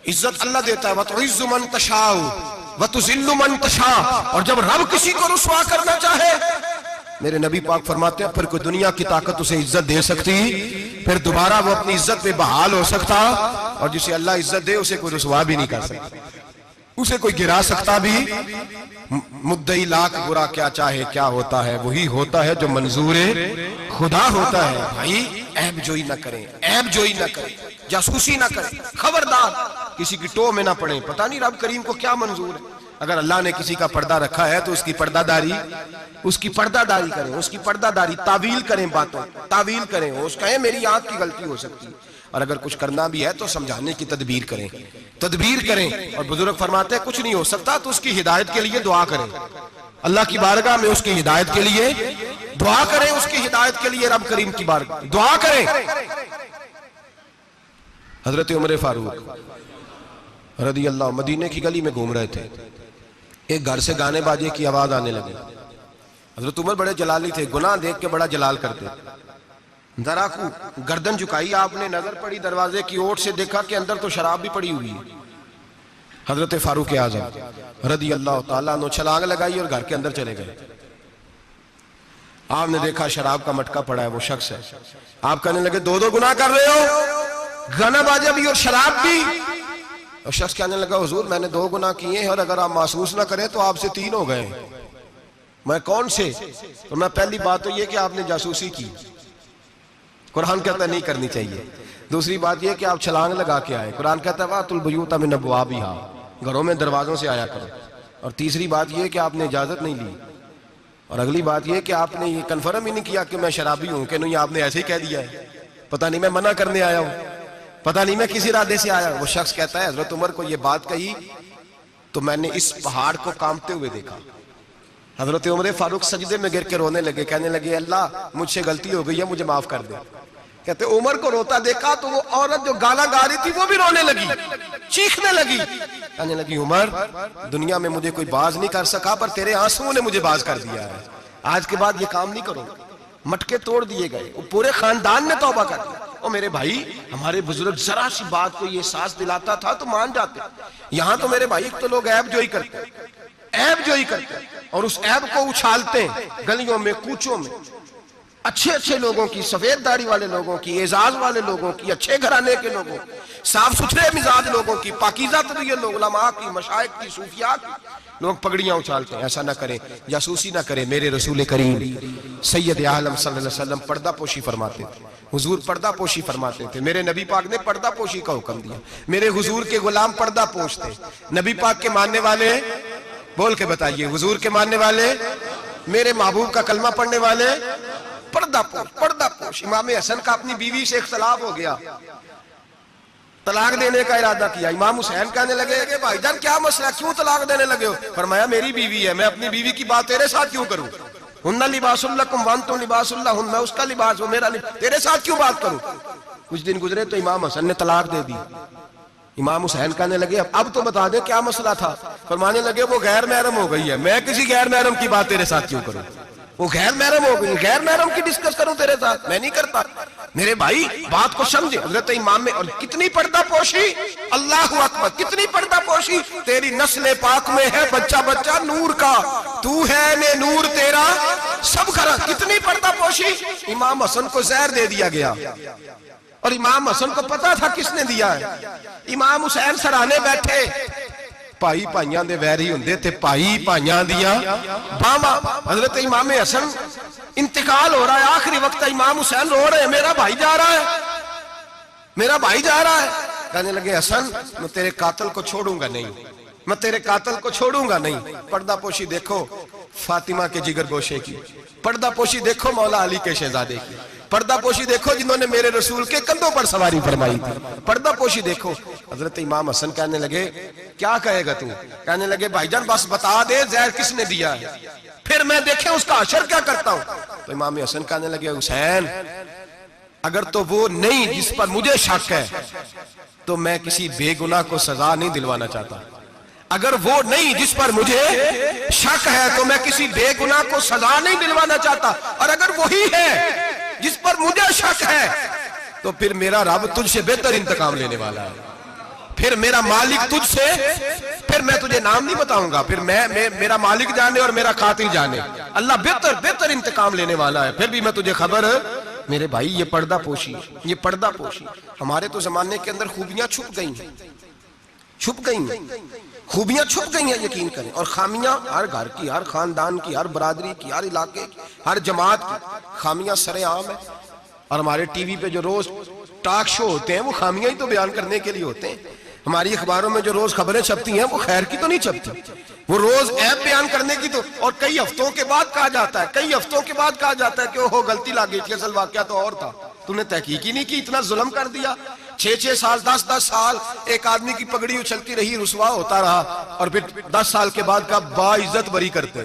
عزت اللہ دیتا ہے وَتُعِزُّ مَن تَشَاءُ وَتُذِلُّ مَن تَشَاءُ، اور جب رب کسی کو رسوا کرنا چاہے میرے نبی پاک فرماتے ہیں پھر کوئی دنیا کی طاقت اسے عزت دے سکتی، پھر دوبارہ وہ اپنی عزت پہ بحال ہو سکتا، اور جسے اللہ عزت دے اسے کوئی رسوا بھی نہیں کر سکتا، اسے کوئی گرا سکتا بھی، مدعی لاکھ برا کیا چاہے کیا ہوتا ہے وہی ہوتا ہے جو منظور خدا ہوتا ہے۔ بھائی عیب جوئی نہ کریں، عیب جوئی نہ کریں، جاسوسی نہ کریں، خبردار کسی کی ٹو میں نہ پڑیں، پتہ نہیں رب کریم کو کیا منظور ہے، اگر اللہ نے کسی کا پردہ رکھا ہے تو اس کی پردہ داری کریں، اس کی پردہ داری تعویل کریں، باتوں تعویل کریں، اس کہیں میری آنکھ کی غلطی ہو سکتی ہے، اور اگر کچھ کرنا بھی ہے تو سمجھانے کی تدبیر کریں، اور بزرگ فرماتے ہیں کچھ نہیں ہو سکتا تو اس کی ہدایت کے لیے دعا کریں، اللہ کی بارگاہ میں اس کی ہدایت کے لیے دعا کریں، اس کی ہدایت کے لیے رب کریم کی بارگاہ دعا کریں۔ حضرت عمر فاروق رضی اللہ مدینے کی گلی میں گھوم رہے تھے، ایک گھر سے گانے باجے کی آواز آنے لگی، حضرت عمر بڑے جلالی تھے، گناہ دیکھ کے بڑا جلال کرتے، ذرا کو گردن جھکائی، آپ نے نظر پڑی دروازے کی اوٹ سے، دیکھا کہ اندر تو شراب بھی پڑی ہوئی ہے، حضرت فاروق اعظم رضی اللہ تعالیٰ عنہ چھلانگ لگائی اور گھر کے اندر چلے گئے، آپ نے دیکھا شراب کا مٹکا پڑا ہے، وہ شخص ہے، آپ کہنے لگے دو گناہ کر رہے ہو، گانا باجا بھی اور شراب بھی، اور شخص کہنے لگا حضور میں نے 2 گناہ کیے ہیں اور اگر آپ محسوس نہ کریں تو آپ سے 3 ہو گئے، میں کون سے؟ تو میں پہلی بات تو یہ کہ آپ نے جاسوسی کی، قرآن کہتا ہے نہیں کرنی چاہیے، دوسری بات یہ کہ آپ چھلانگ لگا کے آئے، قرآن کہتا ہے وَأْتُوا الْبُيُوتَ مِنْ أَبْوَابِهَا، گھروں میں دروازوں سے آیا کرو، اور تیسری بات یہ کہ آپ نے اجازت نہیں لی، اور اگلی بات یہ کہ آپ نے یہ کنفرم ہی نہیں کیا کہ میں شرابی ہوں کہ نہیں، آپ نے ایسے ہی کہہ دیا ہے، پتہ نہیں میں منع کرنے آیا ہوں، پتہ نہیں میں کسی ارادے سے آیا ہوں۔ وہ شخص کہتا ہے حضرت عمر کو یہ بات کہی تو میں نے اس پہاڑ کو کانپتے ہوئے دیکھا، حضرت عمر فاروق سجدے میں گر کے رونے لگے، کہنے لگے اللہ مجھ سے غلطی ہو گئی ہے، مجھے معاف کر دے۔ کہتے عمر کو روتا دیکھا تو وہ عورت جو گالا گا رہی تھی وہ بھی رونے لگی، چیخنے لگی، کہنے لگی عمر دنیا میں مجھے کوئی باز نہیں کر سکا پر تیرے آنسوؤں نے مجھے باز کر دیا ہے، آج کے بعد یہ کام نہیں کروں۔ مٹکے توڑ دیے گئے، وہ پورے خاندان نے توبہ کر دیا۔ اور میرے بھائی ہمارے بزرگ ذرا سی بات کو یہ احساس دلاتا تھا تو مان جاتے، یہاں تو میرے بھائی تو لوگ عیب جوئی کرتے ہیں، عیب جوئی کرتے ہیں اور اس عیب کو اچھالتے ہیں گلیوں میں کوچوں میں، اچھے اچھے لوگوں کی، سفید داڑھی والے لوگوں کی، اعزاز والے لوگوں کی، اچھے گھرانے کے لوگوں کی، صاف ستھرے مزاج لوگوں کی، پاکیزہ طبیعت لوگ، علماء کی، مشائخ کی، صوفیاء کی، لوگ پگڑیاں اچھالتے ہیں. ایسا نہ کریں، جاسوسی نہ کریں. میرے رسول کریم سید عالم صلی اللہ علیہ وسلم پردہ پوشی فرماتے تھے. حضور پردہ پوشی فرماتے تھے. میرے نبی پاک نے پردہ پوشی کا حکم دیا. میرے حضور کے غلام پردہ پوش تھے. نبی پاک کے ماننے والے بول کے بتائیے، حضور کے ماننے والے، میرے محبوب کا کلمہ پڑھنے والے پردہ پوش، پردہ پوش. امام حسن کا اپنی بیوی سے اختلاف ہو گیا، طلاق دینے کا ارادہ کیا. امام حسین کہنے لگے کہ بھائی جان کیا مسئلہ، کیوں طلاق دینے لگے ہو؟ فرمایا میری بیوی ہے، میں اپنی بیوی کی بات تیرے ساتھ کیوں کروں؟ ہن لباس لکم وانتم لباس لہن، میں اس کا لباس ہوں، میرا تیرے ساتھ کیوں بات کروں؟ کچھ دن گزرے تو امام حسن نے طلاق دے دی. امام حسین کہنے لگے اب تو بتا دے کیا مسئلہ تھا؟ فرمانے لگے وہ غیر محرم ہو گئی ہے، میں کسی غیر محرم کی بات تیرے ساتھ کیوں کروں؟ وہ غیر محرم ہو گئی، غیر محرم کی ڈسکس کروں تیرے ساتھ؟ میں نہیں کرتا. میرے بھائی بات کو سمجھے. حضرت امام میں اور کتنی پردہ پوشی، اللہ اکبر، کتنی پردہ پوشی. تیری نسل پاک میں ہے بچہ بچہ نور کا، تو ہے نے نور تیرا سب کرا. کتنی پردہ پوشی. امام حسن کو زہر دے دیا گیا اور امام حسن کو پتا تھا کس نے دیا ہے. امام حسین سرانے بیٹھے، بھائی بھائیاں دے ویری ہوندے تے بھائی بھائیاں دیاں باواں. حضرت امام حسن انتقال ہو رہا ہے، آخری وقت امام حسین رو رہے ہیں، میرا بھائی جا رہا ہے، میرا بھائی جا رہا ہے. کہنے لگے حسن میں تیرے قاتل کو چھوڑوں گا نہیں، میں تیرے قاتل کو چھوڑوں گا نہیں. پردہ پوشی دیکھو فاطمہ کے جگر گوشے کی، پردہ پوشی دیکھو مولا علی کے شہزادے کی، پردہ پوشی دیکھو جنہوں نے میرے رسول کے کندھوں پر سواری فرمائی تھی. پردہ پوشی دیکھو. حضرت امام حسن کہنے لگے کیا کہے گا تو؟ کہنے لگے بھائی جان بس بتا دے زہر کس نے دیا ہے، پھر میں دیکھیں اس کا حشر کیا کرتا ہوں. تو امام حسن کہنے لگے حسین اگر تو وہ نہیں جس پر مجھے شک ہے تو میں کسی بے گناہ کو سزا نہیں دلوانا چاہتا. اگر وہ نہیں جس پر مجھے شک ہے تو میں کسی بے گناہ کو سزا نہیں دلوانا چاہتا، اور اگر وہی ہے جس پر مجھے شک ہے تو پھر میرا رب تجھ سے بہتر انتقام لینے والا ہے. پھر میرا مالک تجھ سے، پھر میں تجھے نام نہیں بتاؤں گا، پھر میرا مالک جانے اور میرا قاتل جانے، اللہ بہتر انتقام لینے والا ہے. پھر بھی میں تجھے خبر. میرے بھائی یہ پردہ پوشی، یہ پردہ پوشی. ہمارے تو زمانے کے اندر خوبیاں چھپ گئی ہیں، چھپ گئی ہیں، خوبیاں چھپ گئی ہیں یقین کریں. اور خامیاں ہر گھر کی، ہر خاندان کی، ہر برادری کی، ہر علاقے کی، ہر جماعت کی خامیاں سر عام ہیں. اور ہمارے ٹی وی پہ جو روز ٹاک شو ہوتے ہیں وہ خامیاں ہی تو بیان کرنے کے لیے ہوتے ہیں. ہماری اخباروں میں جو روز خبریں چھپتی ہیں وہ خیر کی تو نہیں چھپتی، وہ روز عیب بیان کرنے کی تو. اور کئی ہفتوں کے بعد کہا جاتا ہے، کئی ہفتوں کے بعد کہا جاتا ہے کہ وہ غلطی لا گئی تھی، اصل واقعہ تو اور تھا، تم نے تحقیق ہی نہیں کی، اتنا ظلم کر دیا. 6 سال 10 سال ایک آدمی کی پگڑی اچھلتی رہی، رسوا ہوتا رہا، اور پھر 10 سال کے بعد کا باعزت بری کرتے.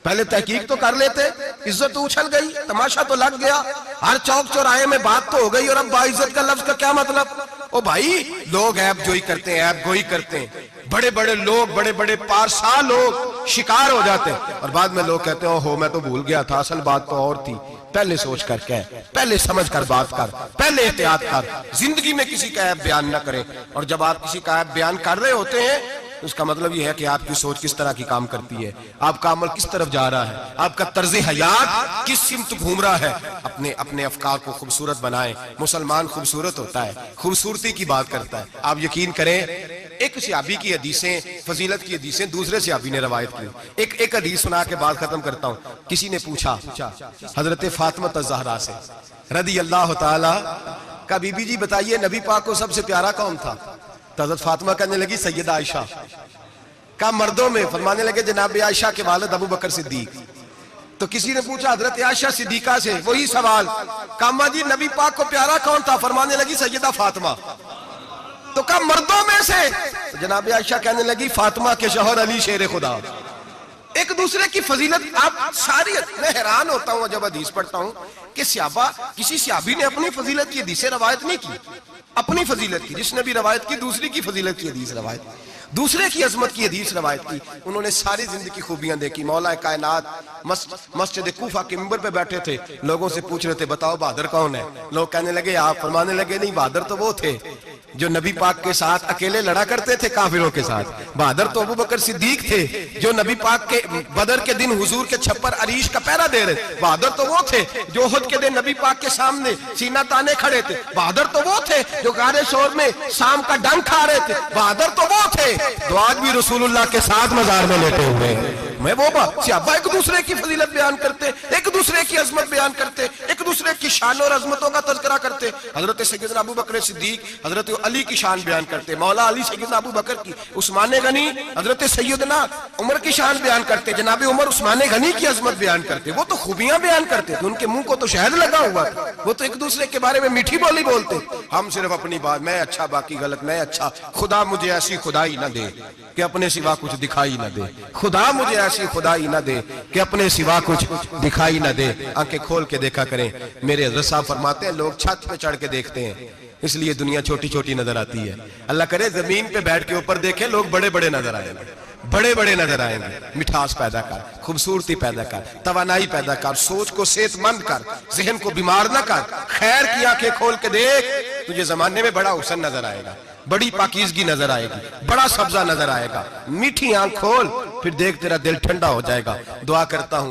پہلے تحقیق تو کر لیتے، عزت تو اچھل گئی، تماشا تو لگ گیا، ہر چوک چوراہے میں بات تو ہو گئی، اور اب باعزت کا لفظ کا کیا مطلب؟ او بھائی لوگ عیب جوئی کرتے ہیں، عیب گوئی کرتے ہیں، بڑے بڑے لوگ، بڑے بڑے پارسا لوگ شکار ہو جاتے ہیں، اور بعد میں لوگ کہتے ہیں میں تو بھول گیا تھا، اصل بات تو اور تھی. پہلے سوچ کر کہہ، پہلے سمجھ کر بات کر، پہلے احتیاط کر، زندگی میں کسی کا عیب بیان نہ کریں. اور جب آپ کسی کا عیب بیان کر رہے ہوتے ہیں اس کا مطلب یہ ہے کہ آپ کی سوچ کس طرح کی کام کرتی ہے، آپ کا عمل کس طرف جا رہا ہے، آپ کا طرز حیات کس سمت گھوم رہا ہے. اپنے افکار کو خوبصورت بنائیں. مسلمان خوبصورت ہوتا ہے، خوبصورتی کی بات کرتا ہے. آپ یقین کریں ایک صحابی کی حدیثیں، فضیلت کی حدیثیں دوسرے صحابی نے روایت کی. ایک حدیث سنا کے بعد ختم کرتا ہوں. کسی نے پوچھا حضرت فاطمہ الزہرا سے رضی اللہ تعالی کا، بی بی جی بتائیے نبی پاک کو سب سے پیارا کون تھا؟ تو حضرت فاطمہ کہنے لگی سیدہ عائشہ. کا مردوں میں؟ فرمانے لگے جناب عائشہ کے والد ابو بکر صدیق. تو کسی نے پوچھا حضرت عائشہ صدیقہ سے وہی سوال، کہا جی نبی پاک کو پیارا کون تھا؟ فرمانے لگی سیدہ فاطمہ. تو کہا مردوں میں سے؟ جناب عائشہ کہنے لگی فاطمہ کے شوہر علی شیر خدا. ایک دوسرے کی فضیلت. آپ ساری، میں حیران ہوتا ہوں جب حدیث پڑھتا ہوں کہ صحابہ، کسی صحابی نے اپنی فضیلت کی حدیث روایت نہیں کی، اپنی فضیلت کی. جس نے بھی روایت کی دوسری کی فضیلت کی حدیث روایت کی، دوسرے کی عظمت کی حدیث روایت کی. انہوں نے ساری زندگی کی خوبیاں دیکھی. مولا کائنات مسجد کوفہ کے منبر پہ بیٹھے تھے، لوگوں سے پوچھ رہے تھے بتاؤ بہادر کون ہے؟ لوگ کہنے لگے آپ. فرمانے لگے نہیں، بہادر تو وہ تھے جو نبی پاک کے ساتھ اکیلے لڑا کرتے تھے کافروں کے ساتھ. بہادر تو ابو بکر صدیق تھے جو نبی پاک کے بدر کے دن حضور کے چھپر عریش کا پہرا دے رہے. بہادر تو وہ تھے جو احد کے دن نبی پاک کے سامنے سینہ تانے کھڑے تھے. بہادر تو وہ تھے جو غار ثور میں شام کا ڈنگ کھا رہے تھے. بہادر تو وہ تھے جو آج بھی رسول اللہ کے ساتھ مزار میں لیٹے ہوئے. میں وہ صحابہ ایک دوسرے کی فضیلت بیان کرتے, ایک دوسرے کی عظمت بیان کرتے, ایک دوسرے کی شان اور عظمتوں کا تذکرہ کرتے. حضرت سیدنا ابو بکر صدیق حضرت علی کی شان بیان کرتے, مولا علی سیدنا ابو بکر کی, عثمان غنی حضرت سیدنا عمر کی شان بیان کرتے, جناب عمر عثمان غنی کی عظمت بیان کرتے. وہ تو خوبیاں بیان کرتے تھے, ان کے منہ کو تو شہد لگا ہوا تھا. وہ تو ایک دوسرے کے بارے میں میٹھی بولی بولتے. ہم صرف اپنی بات, میں اچھا باقی غلط, میں اچھا, خدا مجھے ایسی خدائی نہ دے کہ اپنے سوا کچھ دکھائی نہ دے, خدا مجھے ایسی خدائی نہ دے کہ اپنے سوا کچھ دکھائی نہ دے. آنکھیں کھول کے دیکھا کریں. میرے حضرت صاحب فرماتے ہیں لوگ چھت پہ چڑھ کے دیکھتے ہیں اس لیے دنیا چھوٹی چھوٹی نظر آتی ہے. اللہ کرے زمین پہ بیٹھ کے اوپر دیکھیں لوگ بڑے بڑے نظر آئیں گے, بڑے بڑے نظر آئیں گے. مٹھاس پیدا کر, خوبصورتی پیدا کر, توانائی پیدا کر, سوچ کو صحت مند کر, ذہن کو بیمار نہ کر. خیر کی آنکھیں کھول کے دیکھ, تجھے زمانے میں بڑا حسن نظر آئے گا, بڑی پاکیزگی نظر آئے گی, بڑا سبزہ نظر آئے گا. میٹھی آنکھ کھول, پھر دیکھ تیرا دل ٹھنڈا ہو جائے گا. دعا کرتا ہوں